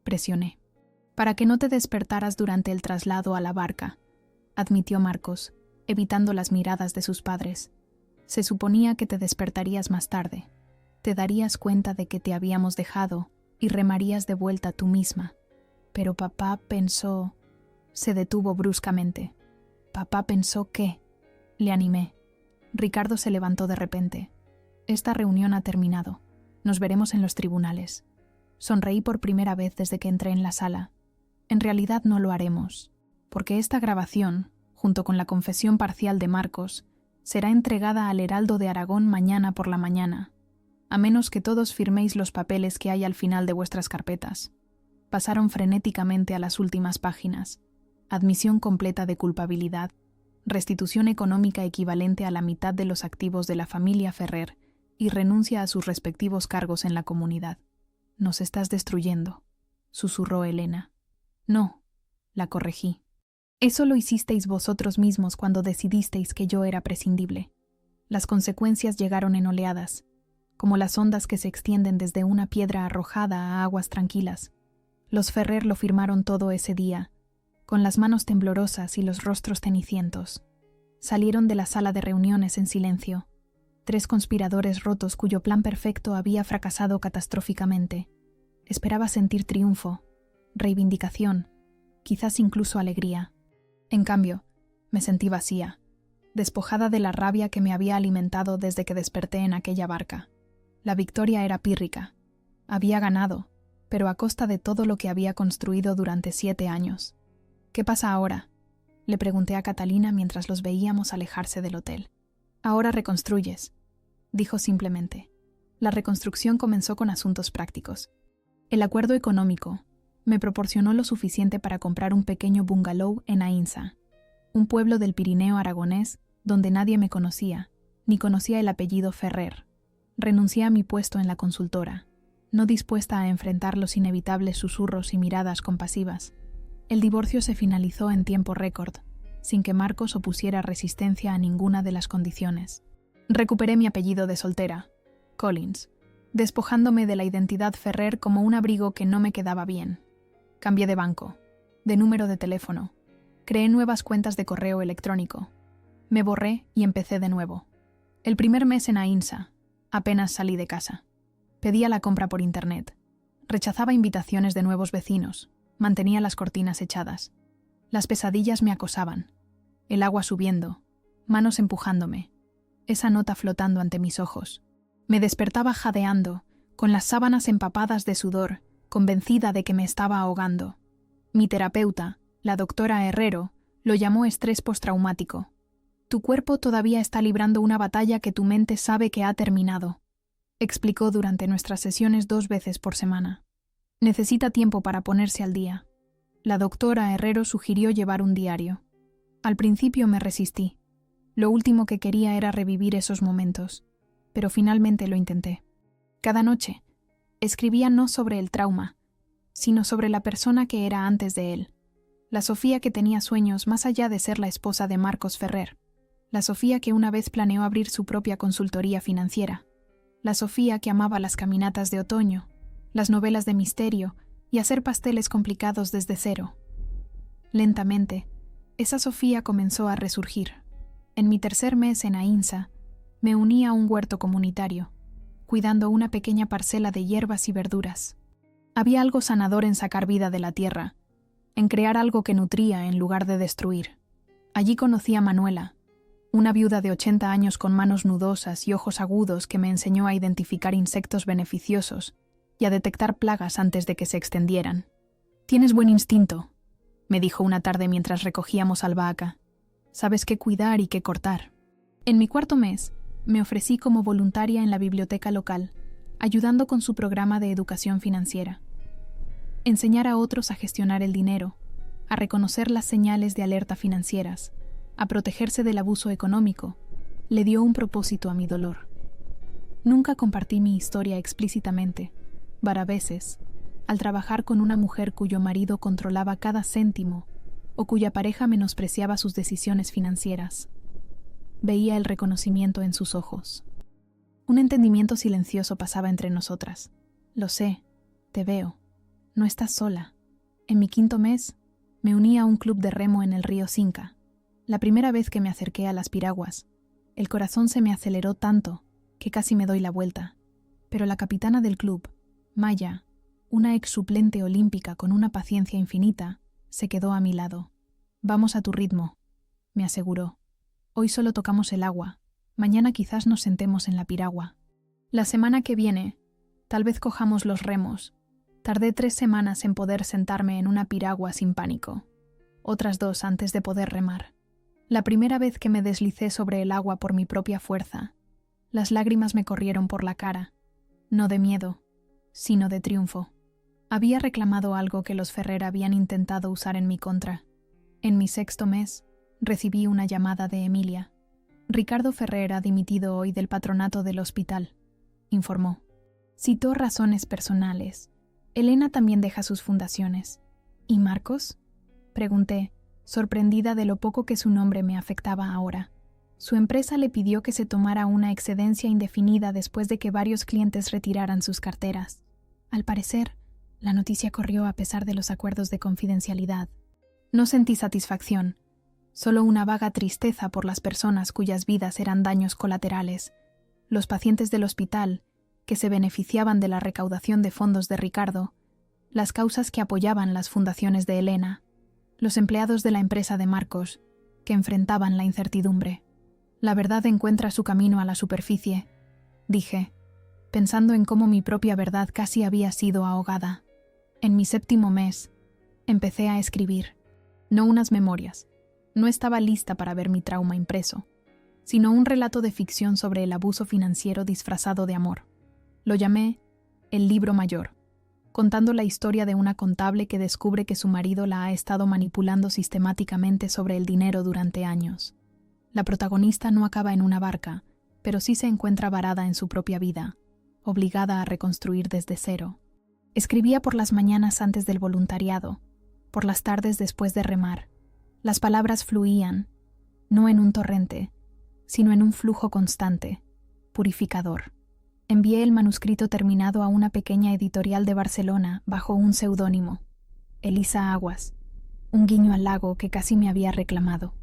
presioné. «Para que no te despertaras durante el traslado a la barca», admitió Marcos, evitando las miradas de sus padres. «Se suponía que te despertarías más tarde. Te darías cuenta de que te habíamos dejado y remarías de vuelta tú misma. Pero papá pensó...». Se detuvo bruscamente. «¿Papá pensó qué?», le animé. Ricardo se levantó de repente. «Esta reunión ha terminado. Nos veremos en los tribunales». Sonreí por primera vez desde que entré en la sala. En realidad no lo haremos, porque esta grabación, junto con la confesión parcial de Marcos, será entregada al Heraldo de Aragón mañana por la mañana, a menos que todos firméis los papeles que hay al final de vuestras carpetas. Pasaron frenéticamente a las últimas páginas. Admisión completa de culpabilidad, restitución económica equivalente a la mitad de los activos de la familia Ferrer y renuncia a sus respectivos cargos en la comunidad. «Nos estás destruyendo», susurró Elena. «No», la corregí. «Eso lo hicisteis vosotros mismos cuando decidisteis que yo era prescindible. Las consecuencias llegaron en oleadas, como las ondas que se extienden desde una piedra arrojada a aguas tranquilas. Los Ferrer lo firmaron todo ese día, con las manos temblorosas y los rostros cenicientos. Salieron de la sala de reuniones en silencio. 3 conspiradores rotos cuyo plan perfecto había fracasado catastróficamente. Esperaba sentir triunfo, reivindicación, quizás incluso alegría. En cambio, me sentí vacía, despojada de la rabia que me había alimentado desde que desperté en aquella barca. La victoria era pírrica. Había ganado, pero a costa de todo lo que había construido durante 7 años. «¿Qué pasa ahora?», le pregunté a Catalina mientras los veíamos alejarse del hotel. «Ahora reconstruyes», dijo simplemente. La reconstrucción comenzó con asuntos prácticos. El acuerdo económico me proporcionó lo suficiente para comprar un pequeño bungalow en Ainsa, un pueblo del Pirineo aragonés donde nadie me conocía, ni conocía el apellido Ferrer. Renuncié a mi puesto en la consultora, no dispuesta a enfrentar los inevitables susurros y miradas compasivas. El divorcio se finalizó en tiempo récord, sin que Marcos opusiera resistencia a ninguna de las condiciones. Recuperé mi apellido de soltera, Collins, despojándome de la identidad Ferrer como un abrigo que no me quedaba bien. Cambié de banco, de número de teléfono, creé nuevas cuentas de correo electrónico. Me borré y empecé de nuevo. El primer mes en AINSA, apenas salí de casa. Pedía la compra por internet. Rechazaba invitaciones de nuevos vecinos. Mantenía las cortinas echadas. Las pesadillas me acosaban. El agua subiendo, manos empujándome. Esa nota flotando ante mis ojos. Me despertaba jadeando, con las sábanas empapadas de sudor, convencida de que me estaba ahogando. Mi terapeuta, la doctora Herrero, lo llamó estrés postraumático. Tu cuerpo todavía está librando una batalla que tu mente sabe que ha terminado, explicó durante nuestras sesiones 2 veces por semana. Necesita tiempo para ponerse al día. La doctora Herrero sugirió llevar un diario. Al principio me resistí. Lo último que quería era revivir esos momentos, pero finalmente lo intenté. Cada noche, escribía no sobre el trauma, sino sobre la persona que era antes de él. La Sofía que tenía sueños más allá de ser la esposa de Marcos Ferrer. La Sofía que una vez planeó abrir su propia consultoría financiera. La Sofía que amaba las caminatas de otoño, las novelas de misterio y hacer pasteles complicados desde cero. Lentamente, esa Sofía comenzó a resurgir. En mi tercer mes en AINSA, me uní a un huerto comunitario, cuidando una pequeña parcela de hierbas y verduras. Había algo sanador en sacar vida de la tierra, en crear algo que nutría en lugar de destruir. Allí conocí a Manuela, una viuda de 80 años con manos nudosas y ojos agudos que me enseñó a identificar insectos beneficiosos y a detectar plagas antes de que se extendieran. «Tienes buen instinto», me dijo una tarde mientras recogíamos albahaca. «Sabes qué cuidar y qué cortar». En mi cuarto mes, me ofrecí como voluntaria en la biblioteca local, ayudando con su programa de educación financiera. Enseñar a otros a gestionar el dinero, a reconocer las señales de alerta financieras, a protegerse del abuso económico, le dio un propósito a mi dolor. Nunca compartí mi historia explícitamente, pero a veces, al trabajar con una mujer cuyo marido controlaba cada céntimo o cuya pareja menospreciaba sus decisiones financieras, veía el reconocimiento en sus ojos. Un entendimiento silencioso pasaba entre nosotras. Lo sé, te veo, no estás sola. En mi quinto mes, me uní a un club de remo en el río Cinca. La primera vez que me acerqué a las piraguas, el corazón se me aceleró tanto que casi me doy la vuelta. Pero la capitana del club, Maya, una ex suplente olímpica con una paciencia infinita, se quedó a mi lado. «Vamos a tu ritmo», me aseguró. «Hoy solo tocamos el agua. Mañana quizás nos sentemos en la piragua. La semana que viene, tal vez cojamos los remos». Tardé 3 semanas en poder sentarme en una piragua sin pánico. Otras 2 antes de poder remar. La primera vez que me deslicé sobre el agua por mi propia fuerza, las lágrimas me corrieron por la cara, no de miedo, sino de triunfo. Había reclamado algo que los Ferrer habían intentado usar en mi contra. En mi 6º mes, recibí una llamada de Emilia. «Ricardo Ferrer ha dimitido hoy del patronato del hospital», informó. Citó razones personales. Elena también deja sus fundaciones. ¿Y Marcos?, pregunté, sorprendida de lo poco que su nombre me afectaba ahora. Su empresa le pidió que se tomara una excedencia indefinida después de que varios clientes retiraran sus carteras. Al parecer, la noticia corrió a pesar de los acuerdos de confidencialidad. No sentí satisfacción, solo una vaga tristeza por las personas cuyas vidas eran daños colaterales, los pacientes del hospital, que se beneficiaban de la recaudación de fondos de Ricardo, las causas que apoyaban las fundaciones de Elena, los empleados de la empresa de Marcos, que enfrentaban la incertidumbre. «La verdad encuentra su camino a la superficie», dije, pensando en cómo mi propia verdad casi había sido ahogada. En mi 7º mes, empecé a escribir, no unas memorias, no estaba lista para ver mi trauma impreso, sino un relato de ficción sobre el abuso financiero disfrazado de amor. Lo llamé El libro mayor, contando la historia de una contable que descubre que su marido la ha estado manipulando sistemáticamente sobre el dinero durante años. La protagonista no acaba en una barca, pero sí se encuentra varada en su propia vida, obligada a reconstruir desde cero. Escribía por las mañanas antes del voluntariado, por las tardes después de remar. Las palabras fluían, no en un torrente, sino en un flujo constante, purificador. Envié el manuscrito terminado a una pequeña editorial de Barcelona bajo un seudónimo, Elisa Aguas, un guiño al lago que casi me había reclamado.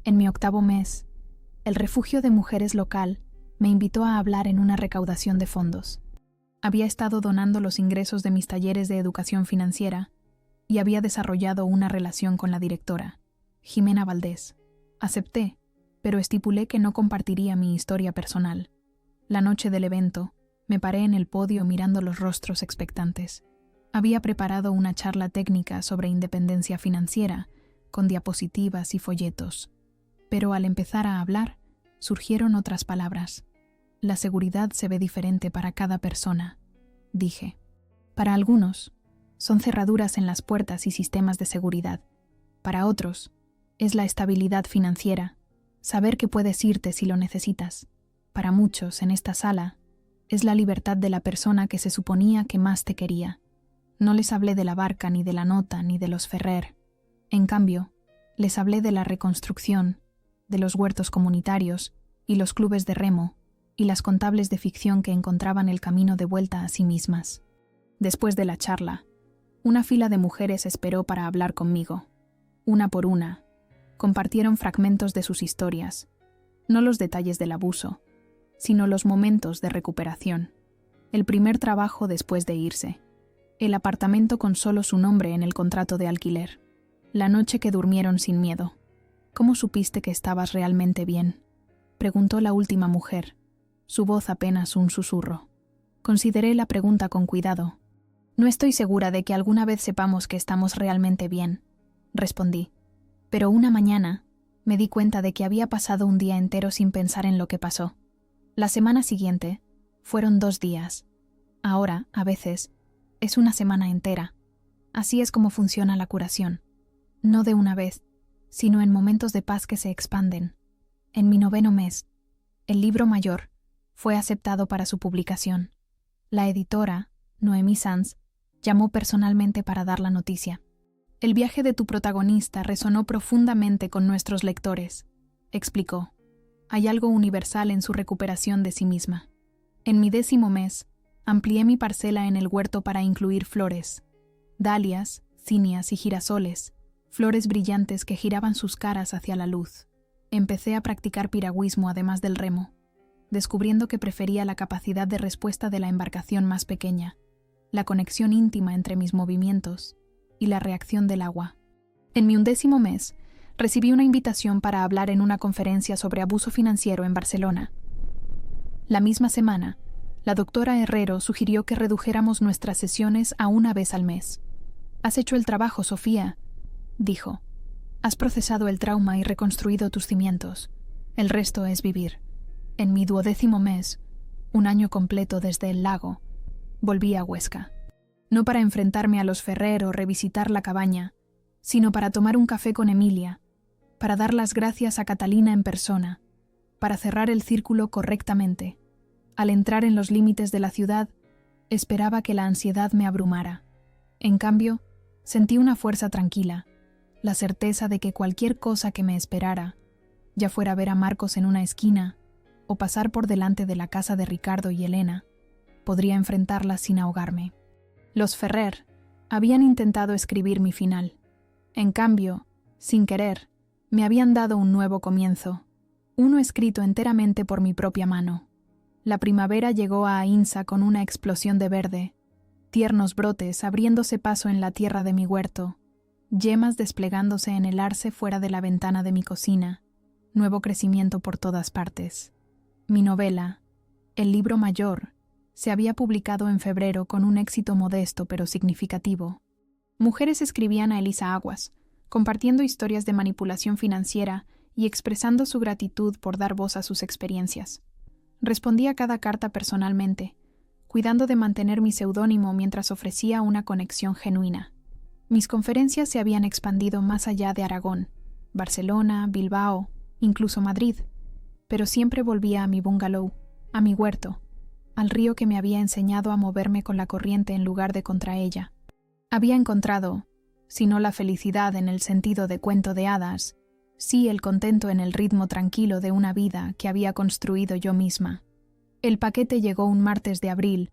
En mi 8º mes, el Refugio de Mujeres local me invitó a hablar en una recaudación de fondos. Había estado donando los ingresos de mis talleres de educación financiera y había desarrollado una relación con la directora, Jimena Valdés. Acepté, pero estipulé que no compartiría mi historia personal. La noche del evento, me paré en el podio mirando los rostros expectantes. Había preparado una charla técnica sobre independencia financiera, con diapositivas y folletos. Pero al empezar a hablar, surgieron otras palabras. La seguridad se ve diferente para cada persona, dije. Para algunos, son cerraduras en las puertas y sistemas de seguridad. Para otros, es la estabilidad financiera, saber que puedes irte si lo necesitas. Para muchos, en esta sala, es la libertad de la persona que se suponía que más te quería. No les hablé de la barca, ni de la nota, ni de los Ferrer. En cambio, les hablé de la reconstrucción, de los huertos comunitarios y los clubes de remo, y las contables de ficción que encontraban el camino de vuelta a sí mismas. Después de la charla, una fila de mujeres esperó para hablar conmigo. Una por una, compartieron fragmentos de sus historias, no los detalles del abuso, sino los momentos de recuperación. El primer trabajo después de irse, el apartamento con solo su nombre en el contrato de alquiler, la noche que durmieron sin miedo. ¿Cómo supiste que estabas realmente bien?, preguntó la última mujer, su voz apenas un susurro. Consideré la pregunta con cuidado. No estoy segura de que alguna vez sepamos que estamos realmente bien, respondí. Pero una mañana me di cuenta de que había pasado un día entero sin pensar en lo que pasó. La semana siguiente fueron 2 días. Ahora, a veces, es una semana entera. Así es como funciona la curación. No de una vez, sino en momentos de paz que se expanden. En mi 9º mes, el libro mayor fue aceptado para su publicación. La editora, Noemí Sanz, llamó personalmente para dar la noticia. El viaje de tu protagonista resonó profundamente con nuestros lectores, explicó. Hay algo universal en su recuperación de sí misma. En mi 10º mes, amplié mi parcela en el huerto para incluir flores, dalias, cinias y girasoles, flores brillantes que giraban sus caras hacia la luz. Empecé a practicar piragüismo además del remo, descubriendo que prefería la capacidad de respuesta de la embarcación más pequeña, la conexión íntima entre mis movimientos y la reacción del agua. En mi 11º mes, recibí una invitación para hablar en una conferencia sobre abuso financiero en Barcelona. La misma semana, la doctora Herrero sugirió que redujéramos nuestras sesiones a 1 vez al mes. «Has hecho el trabajo, Sofía», dijo. «Has procesado el trauma y reconstruido tus cimientos. El resto es vivir». En mi 12º mes, 1 año completo desde el lago, volví a Huesca. No para enfrentarme a los Ferrer o revisitar la cabaña, sino para tomar un café con Emilia, para dar las gracias a Catalina en persona, para cerrar el círculo correctamente. Al entrar en los límites de la ciudad, esperaba que la ansiedad me abrumara. En cambio, sentí una fuerza tranquila, la certeza de que cualquier cosa que me esperara, ya fuera ver a Marcos en una esquina o pasar por delante de la casa de Ricardo y Elena, podría enfrentarla sin ahogarme. Los Ferrer habían intentado escribir mi final. En cambio, sin querer, me habían dado un nuevo comienzo, uno escrito enteramente por mi propia mano. La primavera llegó a Ainsa con una explosión de verde, tiernos brotes abriéndose paso en la tierra de mi huerto, yemas desplegándose en el arce fuera de la ventana de mi cocina, nuevo crecimiento por todas partes. Mi novela, el libro mayor, se había publicado en febrero con un éxito modesto pero significativo. Mujeres escribían a Elisa Aguas, compartiendo historias de manipulación financiera y expresando su gratitud por dar voz a sus experiencias. Respondí a cada carta personalmente, cuidando de mantener mi seudónimo mientras ofrecía una conexión genuina. Mis conferencias se habían expandido más allá de Aragón, Barcelona, Bilbao, incluso Madrid, pero siempre volvía a mi bungalow, a mi huerto, al río que me había enseñado a moverme con la corriente en lugar de contra ella. Había encontrado, si no la felicidad en el sentido de cuento de hadas, sí el contento en el ritmo tranquilo de una vida que había construido yo misma. El paquete llegó un martes de abril,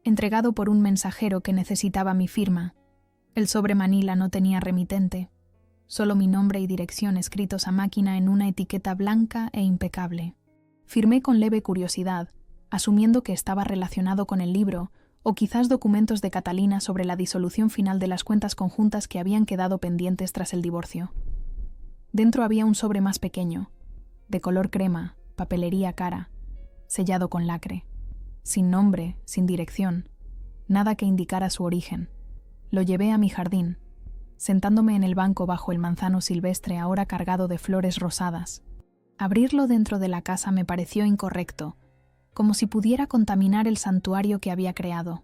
entregado por un mensajero que necesitaba mi firma. El sobre Manila no tenía remitente, solo mi nombre y dirección escritos a máquina en una etiqueta blanca e impecable. Firmé con leve curiosidad, asumiendo que estaba relacionado con el libro o quizás documentos de Catalina sobre la disolución final de las cuentas conjuntas que habían quedado pendientes tras el divorcio. Dentro había un sobre más pequeño, de color crema, papelería cara, sellado con lacre, sin nombre, sin dirección, nada que indicara su origen. Lo llevé a mi jardín, sentándome en el banco bajo el manzano silvestre ahora cargado de flores rosadas. Abrirlo dentro de la casa me pareció incorrecto, como si pudiera contaminar el santuario que había creado.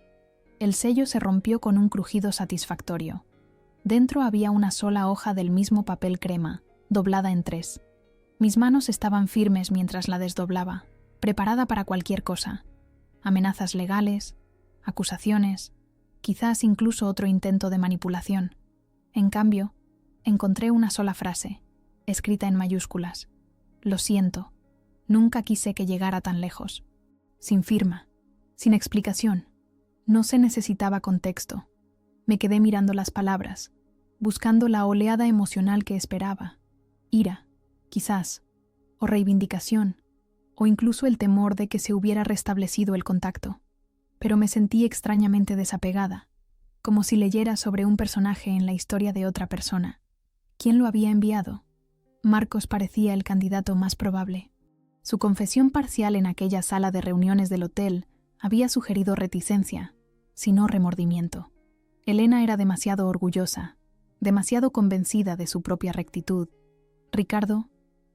El sello se rompió con un crujido satisfactorio. Dentro había una sola hoja del mismo papel crema, doblada en 3. Mis manos estaban firmes mientras la desdoblaba, preparada para cualquier cosa. Amenazas legales, acusaciones, quizás incluso otro intento de manipulación. En cambio, encontré una sola frase, escrita en mayúsculas. Lo siento, nunca quise que llegara tan lejos. Sin firma, sin explicación. No se necesitaba contexto. Me quedé mirando las palabras, buscando la oleada emocional que esperaba. Ira, quizás, o reivindicación, o incluso el temor de que se hubiera restablecido el contacto. Pero me sentí extrañamente desapegada, como si leyera sobre un personaje en la historia de otra persona. ¿Quién lo había enviado? Marcos parecía el candidato más probable. Su confesión parcial en aquella sala de reuniones del hotel había sugerido reticencia, si no remordimiento. Elena era demasiado orgullosa, demasiado convencida de su propia rectitud. Ricardo,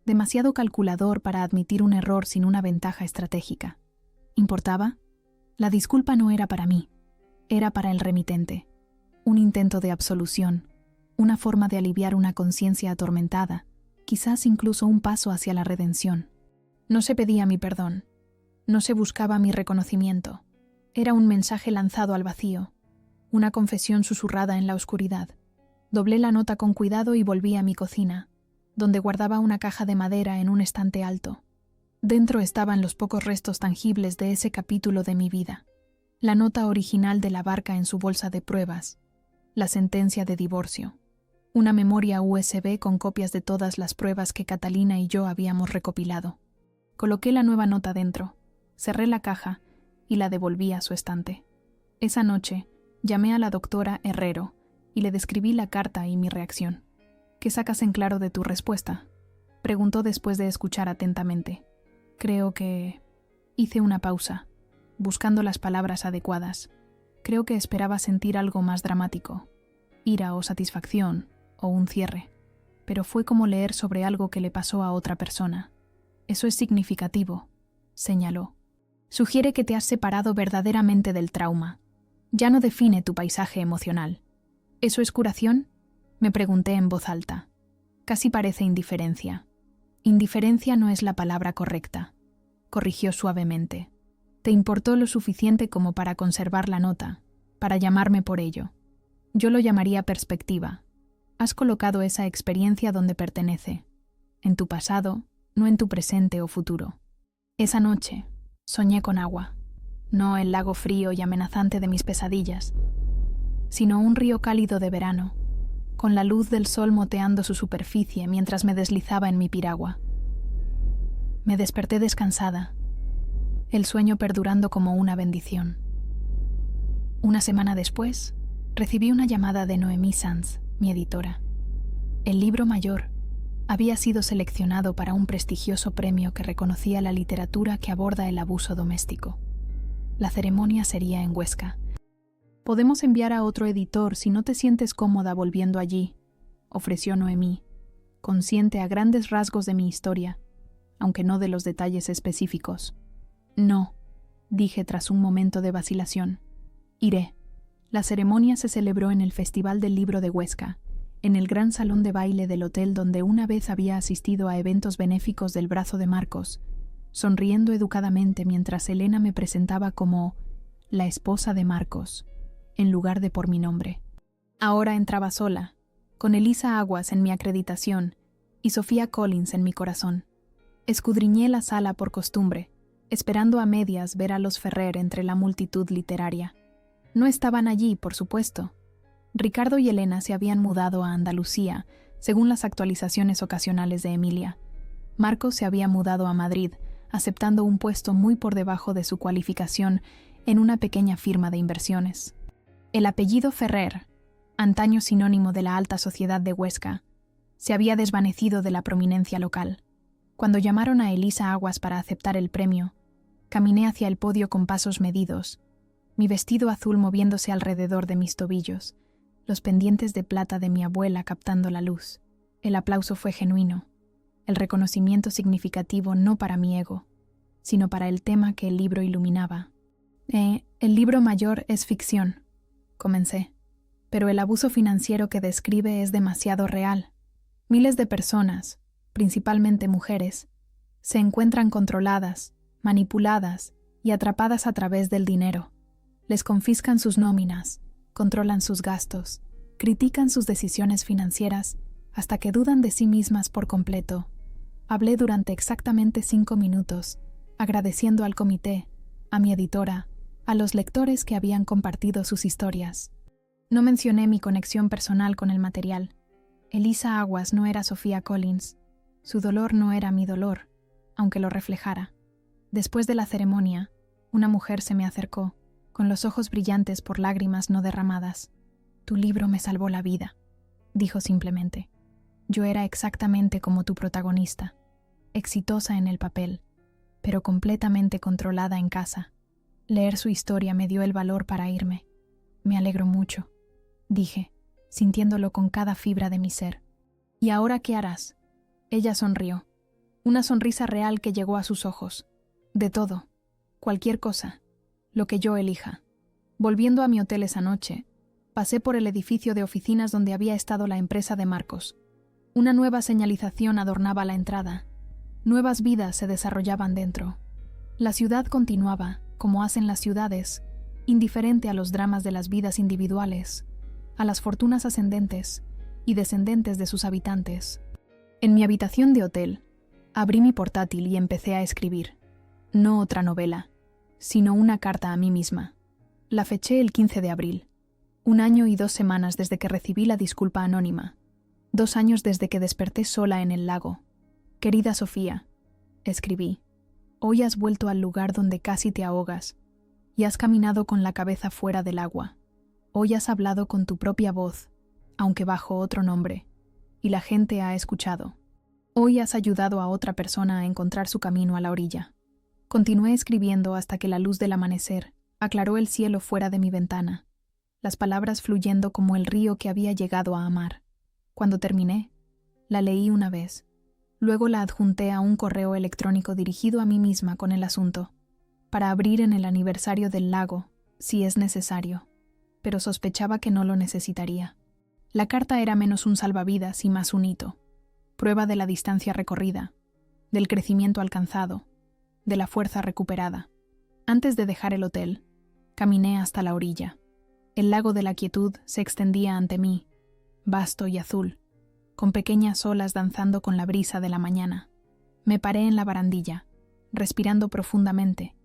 demasiado calculador para admitir un error sin una ventaja estratégica. ¿Importaba? La disculpa no era para mí, era para el remitente. Un intento de absolución, una forma de aliviar una conciencia atormentada, quizás incluso un paso hacia la redención. No se pedía mi perdón, no se buscaba mi reconocimiento. Era un mensaje lanzado al vacío, una confesión susurrada en la oscuridad. Doblé la nota con cuidado y volví a mi cocina, donde guardaba una caja de madera en un estante alto. Dentro estaban los pocos restos tangibles de ese capítulo de mi vida. La nota original de la barca en su bolsa de pruebas, la sentencia de divorcio, una memoria USB con copias de todas las pruebas que Catalina y yo habíamos recopilado. Coloqué la nueva nota dentro, cerré la caja y la devolví a su estante. Esa noche, llamé a la doctora Herrero y le describí la carta y mi reacción. ¿Qué sacas en claro de tu respuesta?, preguntó después de escuchar atentamente. Creo que... Hice una pausa, buscando las palabras adecuadas. Creo que esperaba sentir algo más dramático, ira o satisfacción, o un cierre. Pero fue como leer sobre algo que le pasó a otra persona. Eso es significativo, señaló. Sugiere que te has separado verdaderamente del trauma. Ya no define tu paisaje emocional. ¿Eso es curación?, me pregunté en voz alta. Casi parece indiferencia. Indiferencia no es la palabra correcta, corrigió suavemente. Te importó lo suficiente como para conservar la nota, para llamarme por ello. Yo lo llamaría perspectiva. Has colocado esa experiencia donde pertenece, en tu pasado, no en tu presente o futuro. Esa noche, soñé con agua, no el lago frío y amenazante de mis pesadillas, sino un río cálido de verano, con la luz del sol moteando su superficie mientras me deslizaba en mi piragua. Me desperté descansada, el sueño perdurando como una bendición. Una semana después, recibí una llamada de Noemí Sanz, mi editora. El libro mayor había sido seleccionado para un prestigioso premio que reconocía la literatura que aborda el abuso doméstico. La ceremonia sería en Huesca. Podemos enviar a otro editor si no te sientes cómoda volviendo allí, ofreció Noemí, consciente a grandes rasgos de mi historia, aunque no de los detalles específicos. No, dije tras un momento de vacilación. Iré. La ceremonia se celebró en el Festival del Libro de Huesca, en el gran salón de baile del hotel donde una vez había asistido a eventos benéficos del brazo de Marcos, sonriendo educadamente mientras Elena me presentaba como la esposa de Marcos, en lugar de por mi nombre. Ahora entraba sola, con Elisa Aguas en mi acreditación y Sofía Collins en mi corazón. Escudriñé la sala por costumbre, esperando a medias ver a los Ferrer entre la multitud literaria. No estaban allí, por supuesto. Ricardo y Elena se habían mudado a Andalucía, según las actualizaciones ocasionales de Emilia. Marcos se había mudado a Madrid, aceptando un puesto muy por debajo de su cualificación en una pequeña firma de inversiones. El apellido Ferrer, antaño sinónimo de la alta sociedad de Huesca, se había desvanecido de la prominencia local. Cuando llamaron a Elisa Aguas para aceptar el premio, caminé hacia el podio con pasos medidos, mi vestido azul moviéndose alrededor de mis tobillos, los pendientes de plata de mi abuela captando la luz. El aplauso fue genuino, el reconocimiento significativo no para mi ego, sino para el tema que el libro iluminaba. El libro mayor es ficción, comencé, pero el abuso financiero que describe es demasiado real. Miles de personas, principalmente mujeres, se encuentran controladas, manipuladas y atrapadas a través del dinero. Les confiscan sus nóminas, controlan sus gastos, critican sus decisiones financieras hasta que dudan de sí mismas por completo. Hablé durante exactamente 5 minutos, agradeciendo al comité, a mi editora, a los lectores que habían compartido sus historias. No mencioné mi conexión personal con el material. Elisa Aguas no era Sofía Collins. Su dolor no era mi dolor, aunque lo reflejara. Después de la ceremonia, una mujer se me acercó, con los ojos brillantes por lágrimas no derramadas. «Tu libro me salvó la vida», dijo simplemente. «Yo era exactamente como tu protagonista, exitosa en el papel, pero completamente controlada en casa. Leer su historia me dio el valor para irme. Me alegro mucho», dije, sintiéndolo con cada fibra de mi ser. «¿Y ahora qué harás?». Ella sonrió, una sonrisa real que llegó a sus ojos. «De todo, cualquier cosa, lo que yo elija». Volviendo a mi hotel esa noche, pasé por el edificio de oficinas donde había estado la empresa de Marcos. Una nueva señalización adornaba la entrada. Nuevas vidas se desarrollaban dentro. La ciudad continuaba, como hacen las ciudades, indiferente a los dramas de las vidas individuales, a las fortunas ascendentes y descendentes de sus habitantes. En mi habitación de hotel, abrí mi portátil y empecé a escribir. No otra novela, sino una carta a mí misma. La feché el 15 de abril, 1 año y 2 semanas desde que recibí la disculpa anónima, 2 años desde que desperté sola en el lago. «Querida Sofía», escribí, «hoy has vuelto al lugar donde casi te ahogas y has caminado con la cabeza fuera del agua. Hoy has hablado con tu propia voz, aunque bajo otro nombre, y la gente ha escuchado. Hoy has ayudado a otra persona a encontrar su camino a la orilla». Continué escribiendo hasta que la luz del amanecer aclaró el cielo fuera de mi ventana, las palabras fluyendo como el río que había llegado a amar. Cuando terminé, la leí una vez. Luego la adjunté a un correo electrónico dirigido a mí misma con el asunto, para abrir en el aniversario del lago, si es necesario, pero sospechaba que no lo necesitaría. La carta era menos un salvavidas y más un hito, prueba de la distancia recorrida, del crecimiento alcanzado, de la fuerza recuperada. Antes de dejar el hotel, caminé hasta la orilla. El lago de la quietud se extendía ante mí, vasto y azul, con pequeñas olas danzando con la brisa de la mañana. Me paré en la barandilla, respirando profundamente,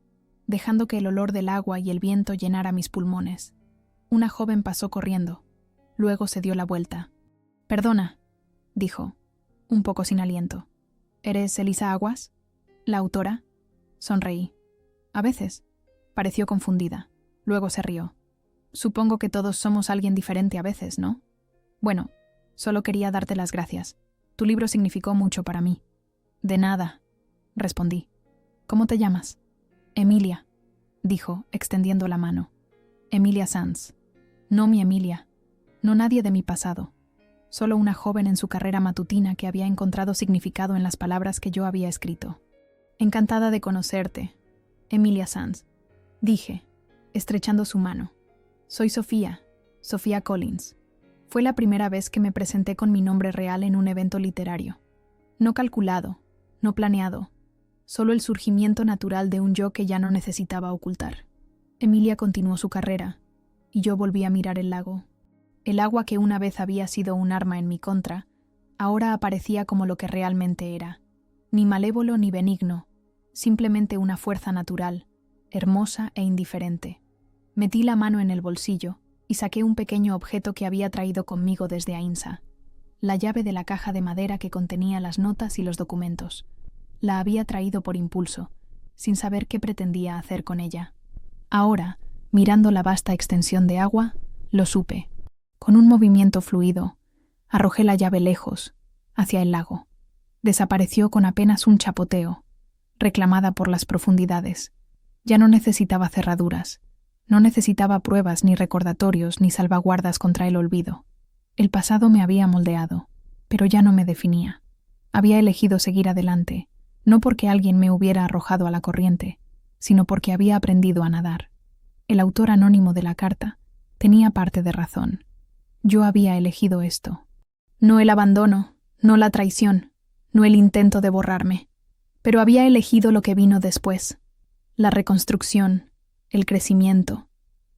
dejando que el olor del agua y el viento llenara mis pulmones. Una joven pasó corriendo, luego se dio la vuelta. «Perdona», dijo, un poco sin aliento. «¿Eres Elisa Aguas? ¿La autora?». Sonreí. «A veces», pareció confundida. Luego se rió. «Supongo que todos somos alguien diferente a veces, ¿no? Bueno, solo quería darte las gracias. Tu libro significó mucho para mí». «De nada», respondí. «¿Cómo te llamas?» «Emilia», dijo, extendiendo la mano. «Emilia Sanz. No mi Emilia. No nadie de mi pasado. Solo una joven en su carrera matutina que había encontrado significado en las palabras que yo había escrito. Encantada de conocerte, Emilia Sanz», dije, estrechando su mano. «Soy Sofía, Sofía Collins». Fue la primera vez que me presenté con mi nombre real en un evento literario. No calculado, no planeado, solo el surgimiento natural de un yo que ya no necesitaba ocultar. Emilia continuó su carrera, y yo volví a mirar el lago. El agua que una vez había sido un arma en mi contra, ahora aparecía como lo que realmente era, ni malévolo ni benigno, simplemente una fuerza natural, hermosa e indiferente. Metí la mano en el bolsillo y saqué un pequeño objeto que había traído conmigo desde Ainsa, la llave de la caja de madera que contenía las notas y los documentos. La había traído por impulso, sin saber qué pretendía hacer con ella. Ahora, mirando la vasta extensión de agua, lo supe. Con un movimiento fluido, arrojé la llave lejos, hacia el lago. Desapareció con apenas un chapoteo, reclamada por las profundidades. Ya no necesitaba cerraduras, no necesitaba pruebas ni recordatorios ni salvaguardas contra el olvido. El pasado me había moldeado, pero ya no me definía. Había elegido seguir adelante, no porque alguien me hubiera arrojado a la corriente, sino porque había aprendido a nadar. El autor anónimo de la carta tenía parte de razón. Yo había elegido esto. No el abandono, no la traición, no el intento de borrarme, pero había elegido lo que vino después: la reconstrucción, el crecimiento,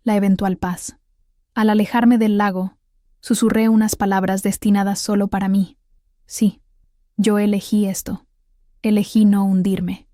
la eventual paz. Al alejarme del lago, susurré unas palabras destinadas solo para mí. Sí, yo elegí esto. Elegí no hundirme.